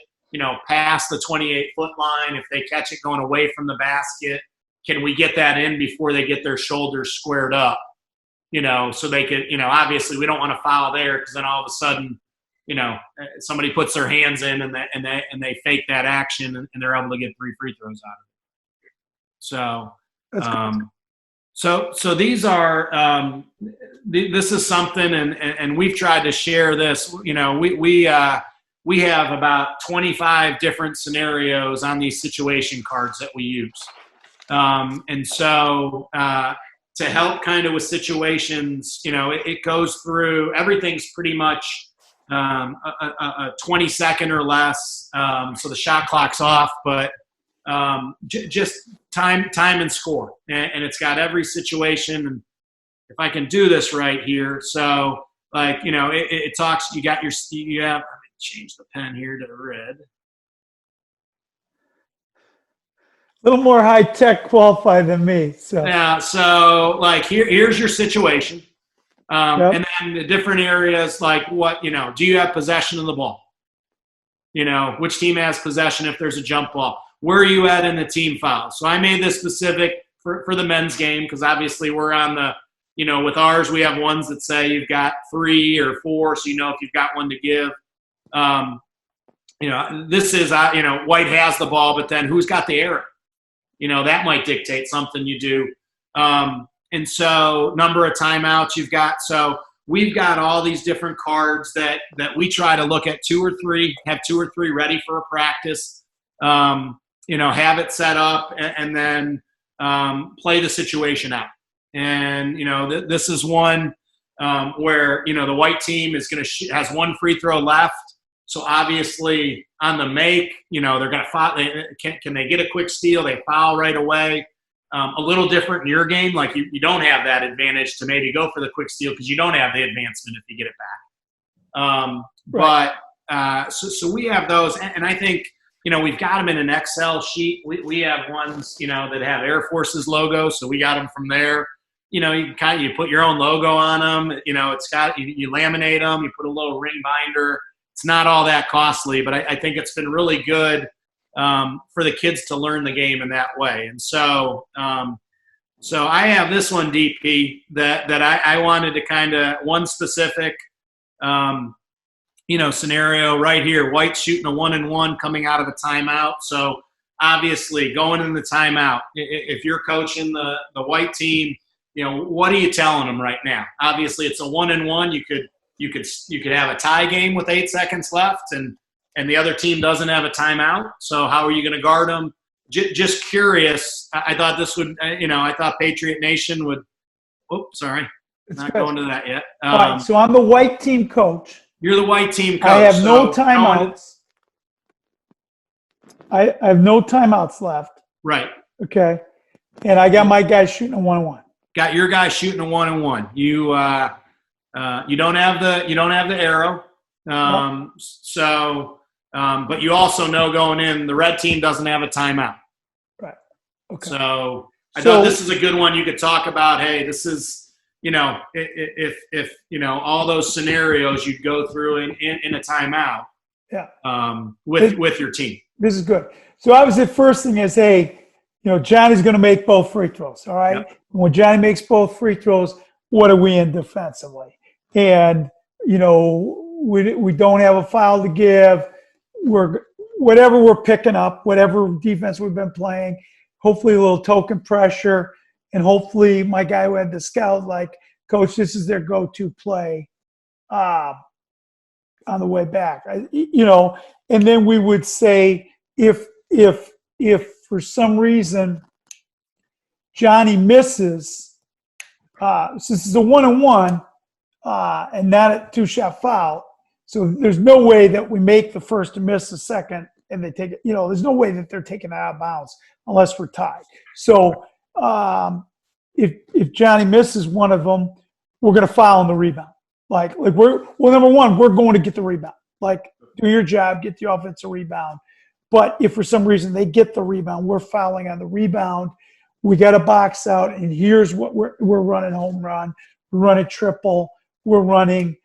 past the 28-foot line, if they catch it going away from the basket, can we get that in before they get their shoulders squared up? So they could, obviously we don't want to foul there, because then all of a sudden, somebody puts their hands in and they fake that action and they're able to get 3 free throws out of it. So, so these are, this is something, and we've tried to share this. We have about 25 different scenarios on these situation cards that we use. And so, to help kind of with situations, it goes through, everything's pretty much a 20-second or less, so the shot clock's off, but just time and score, and it's got every situation. And if I can do this right here, so like, it talks, you have, let me change the pen here to red. A little more high-tech qualified than me. So yeah, so like here's your situation. Yep. And then the different areas, like what, do you have possession of the ball? Which team has possession if there's a jump ball? Where are you at in the team foul? So I made this specific for the men's game, because obviously we're on the, with ours, we have ones that say you've got 3 or 4, so if you've got one to give. This is, White has the ball, but then who's got the error? That might dictate something you do. And so number of timeouts you've got. So we've got all these different cards that we try to look at 2 or 3, have 2 or 3 ready for a practice, have it set up, and then play the situation out. And, this is one where, the white team is going to has 1 free throw left. So obviously on the make, they're going to foul. Can they get a quick steal? They foul right away. A little different in your game. Like you don't have that advantage to maybe go for the quick steal because you don't have the advancement if you get it back. Right. But so we have those. And I think, we've got them in an Excel sheet. We have ones, that have Air Force's logo. So we got them from there. you put your own logo on them. It's got you laminate them, you put a little ring binder. It's not all that costly, but I think it's been really good for the kids to learn the game in that way. And so I have this one, DP, that I wanted to kind of one specific scenario right here. White shooting a 1-and-1 coming out of a timeout. So obviously going in the timeout, if you're coaching the white team, what are you telling them right now? Obviously it's a 1-and-1. You could have a tie game with 8 seconds left and the other team doesn't have a timeout. So how are you going to guard them? Just curious. I thought this would, I thought Patriot Nation would, sorry. Not going to that yet. All right, so I'm the white team coach. You're the white team coach. I have no timeouts. I have no timeouts left. Right. Okay. And I got my guy shooting a 1-and-1. Got your guy shooting a 1-and-1. You don't have the arrow. But you also know going in, the red team doesn't have a timeout. Right. Okay. So I thought this is a good one you could talk about. Hey, this is, if all those scenarios you'd go through in a timeout. Yeah. With your team. This is good. So obviously the first thing is, hey, Johnny's going to make both free throws. All right. Yep. When Johnny makes both free throws, what are we in defensively? And, we don't have a foul to give. Whatever we're picking up, whatever defense we've been playing, hopefully a little token pressure, and hopefully my guy who had the scout, like, Coach, this is their go-to play on the way back. And then we would say if for some reason Johnny misses, since it's a 1-and-1 and not a 2-shot foul, so there's no way that we make the first and miss the second and they take it. There's no way that they're taking it out of bounds unless we're tied. So if Johnny misses one of them, we're going to foul on the rebound. Like number one, we're going to get the rebound. Like, do your job, get the offensive rebound. But if for some reason they get the rebound, we're fouling on the rebound. We got to box out, and here's what we're running: home run, we're running triple, we're running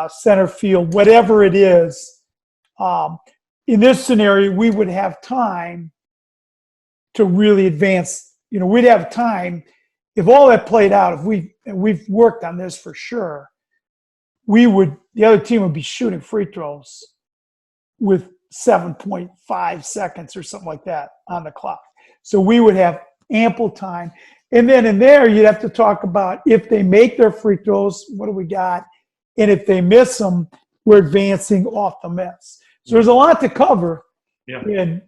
center field, whatever it is. In this scenario, we would have time to really advance. We'd have time if all that played out. If we've worked on this for sure, the other team would be shooting free throws with 7.5 seconds or something like that on the clock. So we would have ample time. And then in there, you'd have to talk about if they make their free throws, what do we got? And if they miss them, we're advancing off the miss. So there's a lot to cover in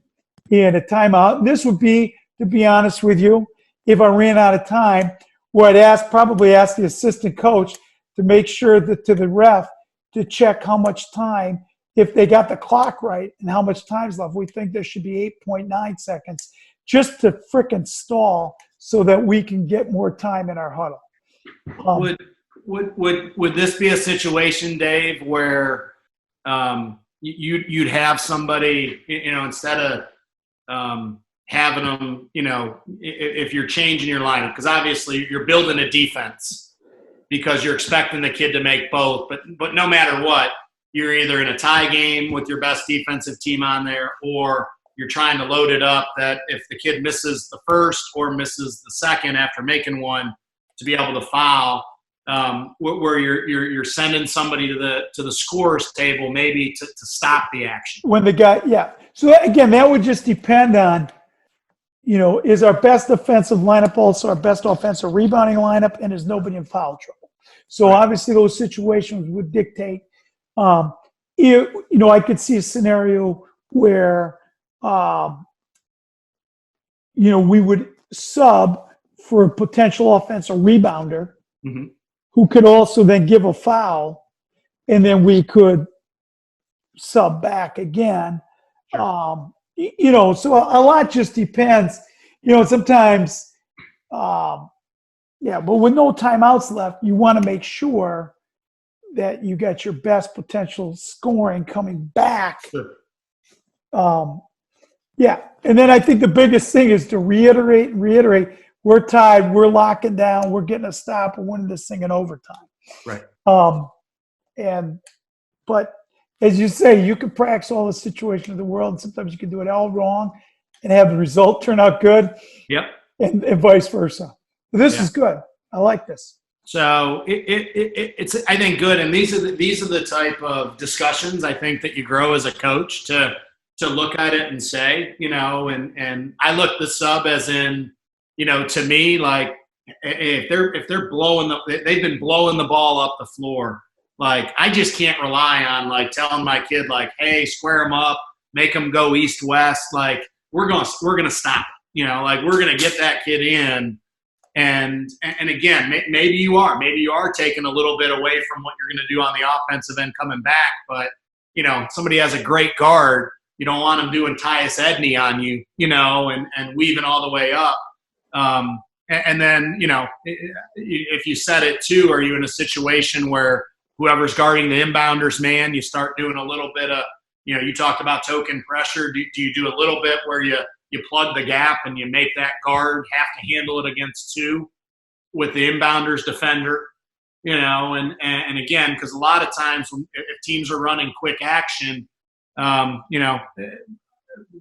a timeout. And this would be, to be honest with you, if I ran out of time, where I'd probably ask the assistant coach to make sure that to the ref to check how much time, if they got the clock right and how much time's left. We think there should be 8.9 seconds just to frickin' stall so that we can get more time in our huddle. Would this be a situation, Dave, where you'd have somebody, instead of having them, if you're changing your lineup, because obviously you're building a defense because you're expecting the kid to make both, but no matter what, you're either in a tie game with your best defensive team on there, or you're trying to load it up that if the kid misses the first or misses the second after making one, to be able to foul, where you're sending somebody to the scorer's table maybe to stop the action. When the guy, yeah. So again, that would just depend on, is our best defensive lineup also our best offensive rebounding lineup, and is nobody in foul trouble? So obviously those situations would dictate. I could see a scenario where, we would sub for a potential offensive rebounder who could also then give a foul, and then we could sub back again. Sure. So a lot just depends. Sometimes, but with no timeouts left, you want to make sure that you got your best potential scoring coming back. Sure. And then I think the biggest thing is to reiterate, we're tied, we're locking down, we're getting a stop, we're winning this thing in overtime. Right. But as you say, you can practice all the situations of the world, and sometimes you can do it all wrong and have the result turn out good. Yep. And vice versa. This Yeah. is good. I like this. So it's I think good, and these are the type of discussions I think that you grow as a coach to look at it and say, and I look the sub as in, to me, like if they're they've been blowing the ball up the floor. Like, I just can't rely on, like, telling my kid, like, hey, square them up, make them go east-west. Like, we're gonna stop. Like, we're gonna get that kid in. And again, maybe you are taking a little bit away from what you're gonna do on the offensive end coming back. But somebody has a great guard. You don't want them doing Tyus Edney on you, and weaving all the way up. And then if you set it too, are you in a situation where whoever's guarding the inbounders, man, you start doing a little bit of, you talked about token pressure. Do you do a little bit where you plug the gap and you make that guard have to handle it against two with the inbounders defender, and again, because a lot of times if teams are running quick action,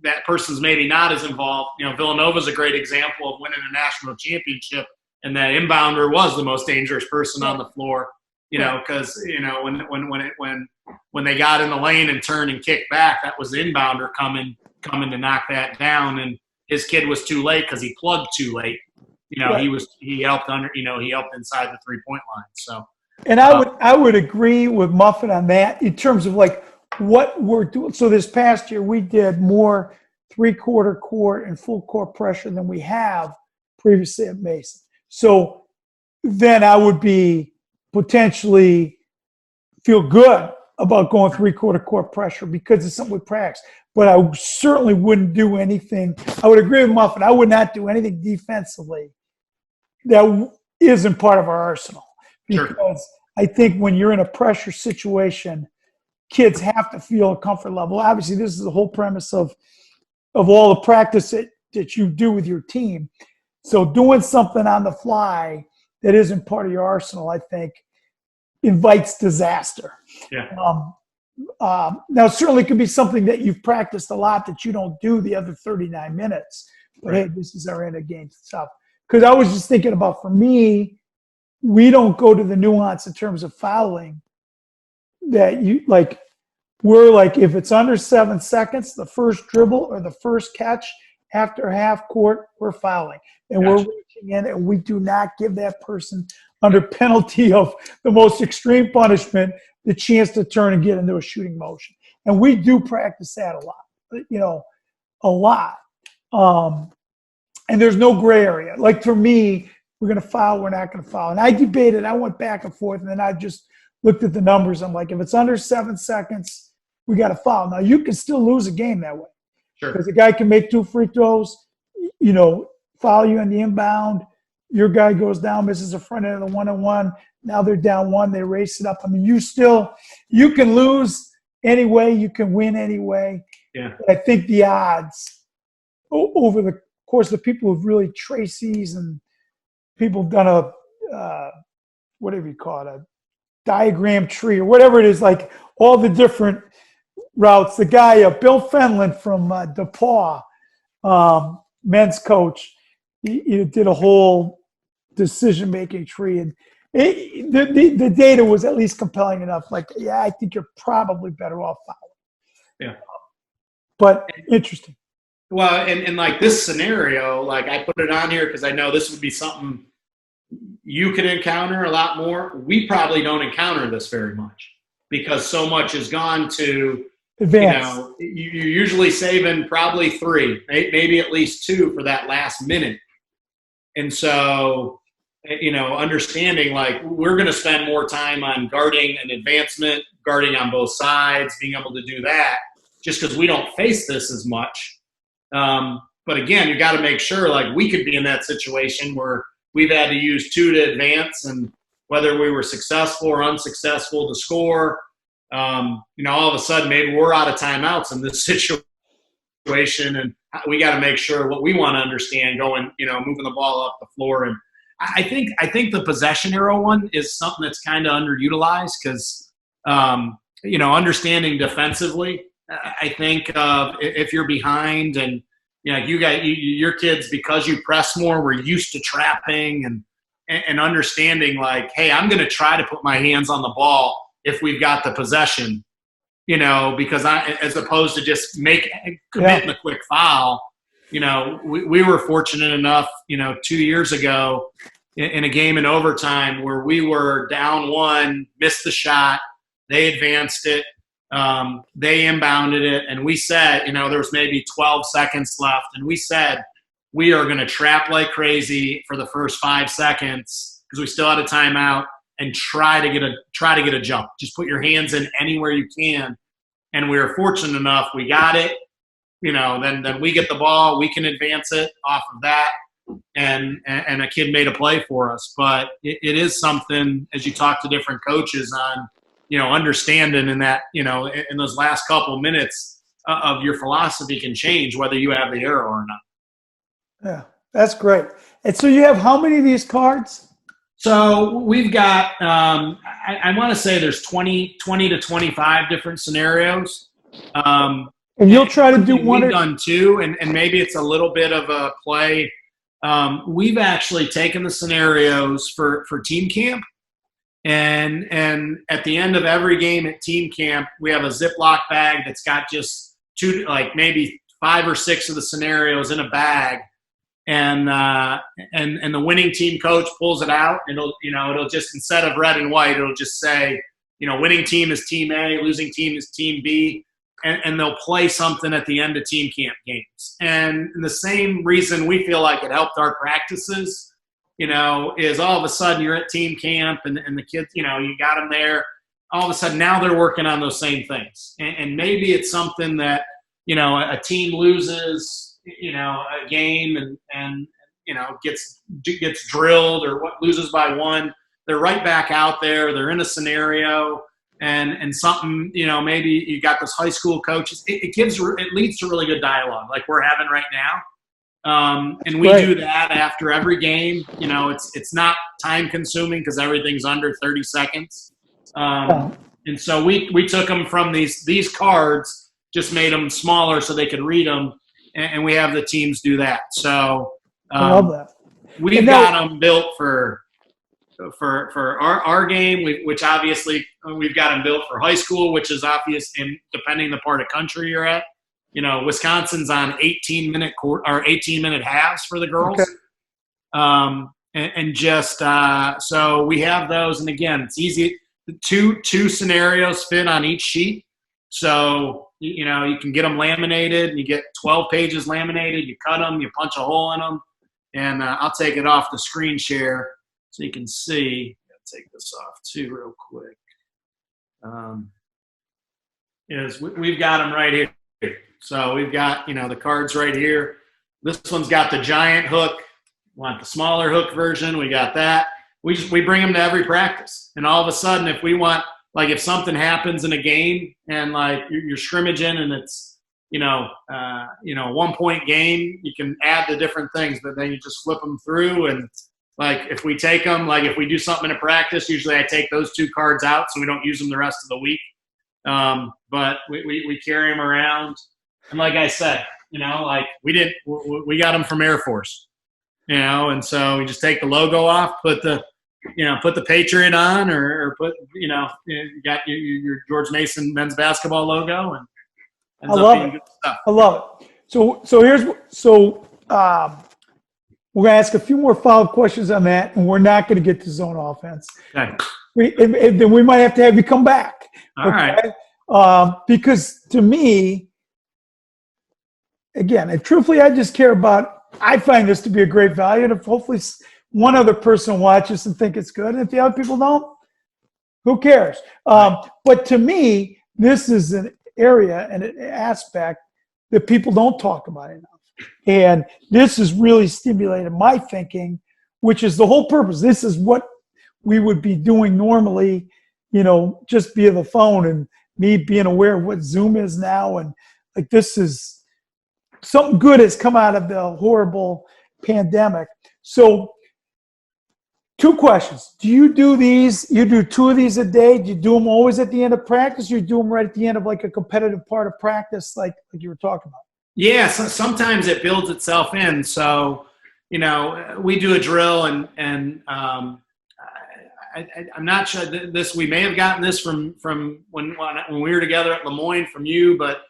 that person's maybe not as involved. Villanova's a great example of winning a national championship, and that inbounder was the most dangerous person on the floor. Because when they got in the lane and turned and kicked back, that was the inbounder coming to knock that down, and his kid was too late because he plugged too late. Right. he helped inside the 3-point line. So, and I would agree with Muffin on that in terms of like what we're doing. So this past year we did more 3/4 court and full court pressure than we have previously at Mason. So then I would be potentially feel good about going 3/4 court pressure because it's something we practice. But I certainly wouldn't do anything. I would agree with Muffin. I would not do anything defensively that isn't part of our arsenal. Because sure. I think when you're in a pressure situation, kids have to feel a comfort level. Obviously, this is the whole premise of all the practice that you do with your team. So doing something on the fly that isn't part of your arsenal, I think, invites disaster. Yeah. Now, certainly it could be something that you've practiced a lot that you don't do the other 39 minutes. But, right. Hey, this is our end of game stuff. Because I was just thinking about, for me, we don't go to the nuance in terms of fouling that we're like, if it's under 7 seconds, the first dribble or the first catch after half court, we're fouling. And gotcha. We're reaching in, and we do not give that person, under penalty of the most extreme punishment, the chance to turn and get into a shooting motion. And we do practice that a lot. And there's no gray area. Like, for me, we're going to foul, we're not going to foul. And I debated, I went back and forth, and then I just looked at the numbers. I'm like, if it's under 7 seconds, we got to foul. Now, you can still lose a game that way. Sure. Because the guy can make 2 free throws, foul you on the inbound. Your guy goes down, misses the front end of the 1-on-1. Now they're down 1. They race it up. I mean, you can lose anyway. You can win anyway. Yeah. But I think the odds over the course of the people who've really traced these, and people have done whatever you call it, a diagram tree or whatever it is, like all the different routes. The guy, Bill Fenlon from DePaul, men's coach, he did a whole decision-making tree, and the data was at least compelling enough. Like, yeah, I think you're probably better off fouling. Yeah. But interesting. Well, and like this scenario, like I put it on here because I know this would be something you could encounter a lot more. We probably don't encounter this very much because so much has gone to advance. You're usually saving probably 3, maybe at least 2 for that last minute. And so, understanding like we're going to spend more time on guarding an advancement, guarding on both sides, being able to do that just because we don't face this as much. But again, you got to make sure like we could be in that situation where we've had to use 2 to advance, and whether we were successful or unsuccessful to score, all of a sudden maybe we're out of timeouts in this situation. situation, and we got to make sure what we want to understand going, moving the ball up the floor. And I think the possession arrow one is something that's kind of underutilized because, understanding defensively, I think if you're behind and, your kids, because you press more, we're used to trapping and understanding like, hey, I'm going to try to put my hands on the ball if we've got the possession, because as opposed to just committing a quick foul. We were fortunate enough, 2 years ago in a game in overtime where we were down one, missed the shot, they advanced it, they inbounded it, and we said, there was maybe 12 seconds left, and we said we are going to trap like crazy for the first 5 seconds because we still had a timeout and try to get a jump. Just put your hands in anywhere you can, and we were fortunate enough we got it. Then we get the ball, we can advance it off of that, and a kid made a play for us. But it is something as you talk to different coaches on. Understanding in that, in those last couple minutes of your philosophy can change whether you have the arrow or not. Yeah, that's great. And so you have how many of these cards? So we've got, I want to say there's 20 to 25 different scenarios. And you'll try to do one. We've done two, and maybe it's a little bit of a play. We've actually taken the scenarios for team camp. And at the end of every game at team camp, we have a Ziploc bag that's got just maybe 5 or 6 of the scenarios in a bag, and the winning team coach pulls it out, and it'll just, instead of red and white, it'll just say, winning team is team A, losing team is team B, and they'll play something at the end of team camp games. And the same reason we feel like it helped our practices, is all of a sudden you're at team camp and the kids, you got them there. All of a sudden now they're working on those same things. And maybe it's something that, a team loses, a game and gets drilled or loses by one. They're right back out there. They're in a scenario and something, maybe you got those high school coaches. It leads to really good dialogue like we're having right now. And we do that after every game. It's not time consuming because everything's under 30 seconds. And so we took them from these cards, just made them smaller so they could read them. And we have the teams do that. So I love that. We've got them built for our game, which obviously we've got them built for high school, which is obvious in depending the part of country you're at. Wisconsin's on 18-minute halves for the girls. Okay. So we have those. And again, it's easy. Two scenarios fit on each sheet. So, you can get them laminated and you get 12 pages laminated. You cut them, you punch a hole in them. And I'll take it off the screen share so you can see. I'll take this off too real quick. We've got them right here. So we've got, the cards right here. This one's got the giant hook. Want the smaller hook version. We got that. We bring them to every practice. And all of a sudden, if we want, if something happens in a game and you're scrimmaging and it's, 1-point game, you can add the different things, but then you just flip them through. And if we take them, if we do something in a practice, usually I take those 2 cards out so we don't use them the rest of the week. But we carry them around. And like I said, we got them from Air Force, and so we just take the logo off, put the Patriot on or put, you got your George Mason men's basketball logo and ends up being good stuff. I love it. So we're going to ask a few more follow-up questions on that, and we're not going to get to zone offense. Okay. Then we might have to have you come back. All right. Because to me, again, and truthfully, I find this to be a great value. And if hopefully one other person watches and think it's good, and if the other people don't, who cares? But to me, this is an area and an aspect that people don't talk about enough. And this has really stimulated my thinking, which is the whole purpose. This is what we would be doing normally, just via the phone, and me being aware of what Zoom is now. And this is something good has come out of the horrible pandemic. So, two questions. Do you do these? You do 2 of these a day? Do you do them always at the end of practice, or you do them right at the end of like a competitive part of practice, like you were talking about? Yeah, so sometimes it builds itself in. So, we do a drill, and I'm not sure this. We may have gotten this from when we were together at Lemoyne from you, but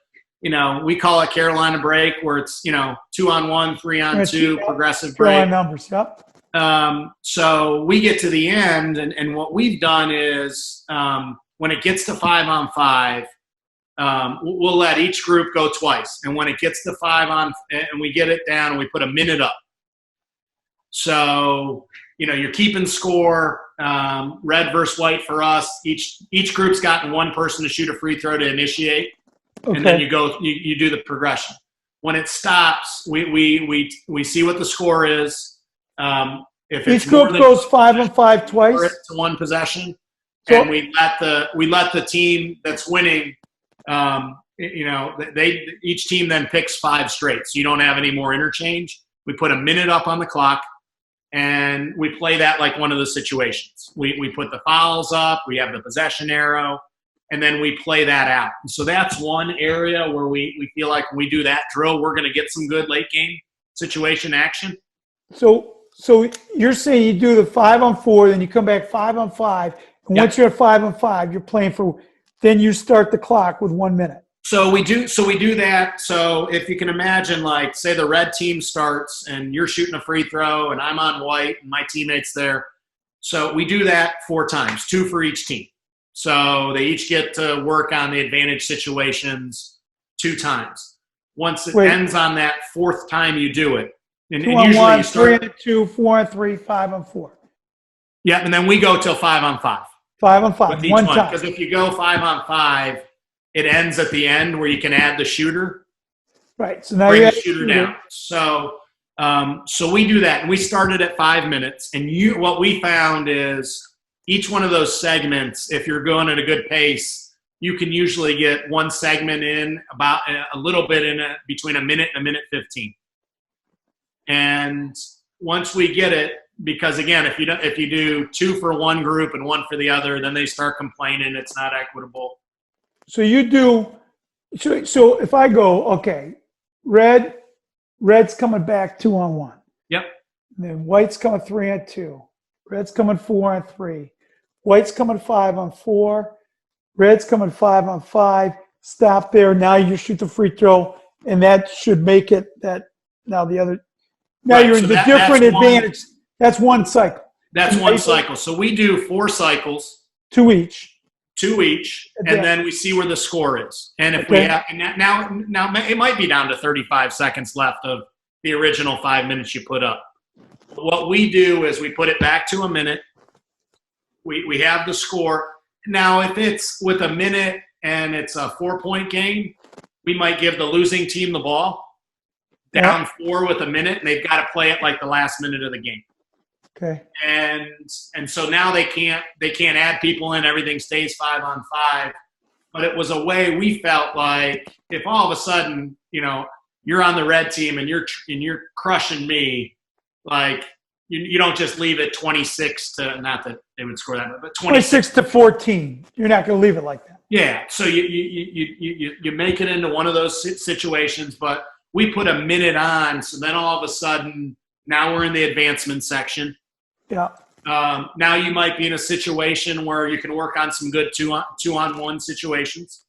we call it Carolina break, where it's 2-on-1, 3-on-2, progressive break. Carolina numbers, yep. So we get to the end, and what we've done is when it gets to 5-on-5, we'll let each group go twice, and when it gets to 5-on, and we get it down, and we put a minute up. So you're keeping score, red versus white for us. Each group's gotten one person to shoot a free throw to initiate, and then you do the progression. When it stops, we see what the score is. If each group goes 5-on-5 twice to one possession, and we let the team that's winning. Each team then picks 5 straight, so you don't have any more interchange. We put a minute up on the clock, and we play that like one of the situations. We put the fouls up, we have the possession arrow, and then we play that out. And so that's one area where we feel like when we do that drill, we're going to get some good late game situation action. So you're saying you do the 5-on-4, then you come back 5-on-5, and once you're at 5-on-5, you're playing for. Then you start the clock with 1 minute. So we do that. So if you can imagine, like, say the red team starts and you're shooting a free throw and I'm on white and my teammate's there. So we do that 4 times, 2 for each team. So they each get to work on the advantage situations 2 times. Once it ends on that 4th time you do it. And 2-on-1, 3-on-2, 4-on-3, 5-on-4. Yeah, and then we go till 5-on-5. 5-on-5, one time. Because if you go 5-on-5, it ends at the end where you can add the shooter. Right. So now bring the shooter down. So we do that, and we started at 5 minutes. And what we found is each one of those segments, if you're going at a good pace, you can usually get one segment in about a little bit in between a minute and a minute 15. And once we get it, because again, if you do 2 for one group and 1 for the other, then they start complaining it's not equitable. So you do. So if I go, okay, red's coming back 2-on-1. Yep. And then white's coming 3-on-2. Red's coming 4-on-3. White's coming 5-on-4. Red's coming 5-on-5. Stop there. Now you shoot the free throw, and that should make it that. Now the other. Now you're in the different advantage. That's one cycle. That's one cycle. So we do 4 cycles. 2 each. 2 each, and then we see where the score is. And if we have now it might be down to 35 seconds left of the original 5 minutes you put up. What we do is we put it back to a minute. We have the score. Now, if it's with a minute and it's a 4-point game, we might give the losing team the ball. Down 4 with a minute, and they've got to play it like the last minute of the game. Okay. And so now they can't add people in. Everything stays 5-on-5. But it was a way we felt like if all of a sudden you're on the red team and you're crushing me, like you don't just leave it 26 to, not that they would score that, but 26 to 14. You're not going to leave it like that. Yeah. So you make it into one of those situations, but we put a minute on. So then all of a sudden now we're in the advancement section. Yeah. Now you might be in a situation where you can work on some good 2-on-1 situations.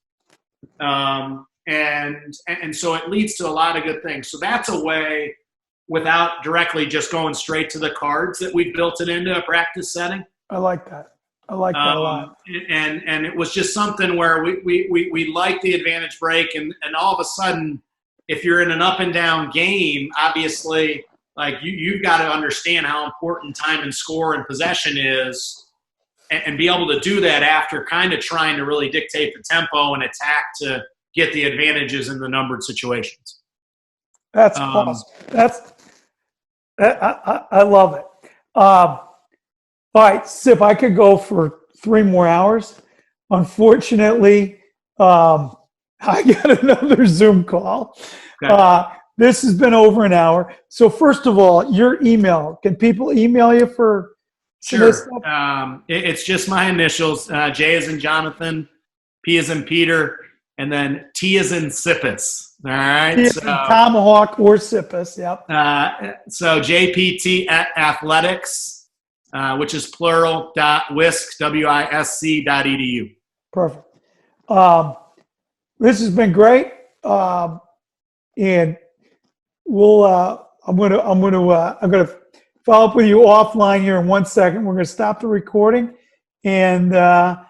And so it leads to a lot of good things. So that's a way without directly just going straight to the cards that we've built it into a practice setting. I like that. I like that a lot. And it was just something where we like the advantage break. And all of a sudden, if you're in an up and down game, obviously, like you've got to understand how important time and score and possession is, and be able to do that after kind of trying to really dictate the tempo and attack to get the advantages in the numbered situations. That's awesome. I love it. All right, Sip, I could go for 3 more hours. Unfortunately, I got another Zoom call. Okay. This has been over an hour. So first of all, your email. Can people email you for some of this Sure. stuff? It's just my initials. J as in Jonathan, P as in Peter, and then T as in Tsipis. All right. It's in Tomahawk or Tsipis. Yep. So JPT at athletics, which is plural, .wisc, WISC.edu. Perfect. This has been great. And we'll I'm gonna follow up with you offline here in 1 second. We're gonna stop the recording, and I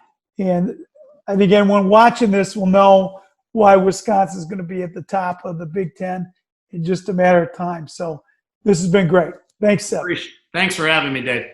think anyone watching this will know why Wisconsin is going to be at the top of the Big Ten in just a matter of time. So this has been great. Thanks, Seth. Thanks for having me, Dave.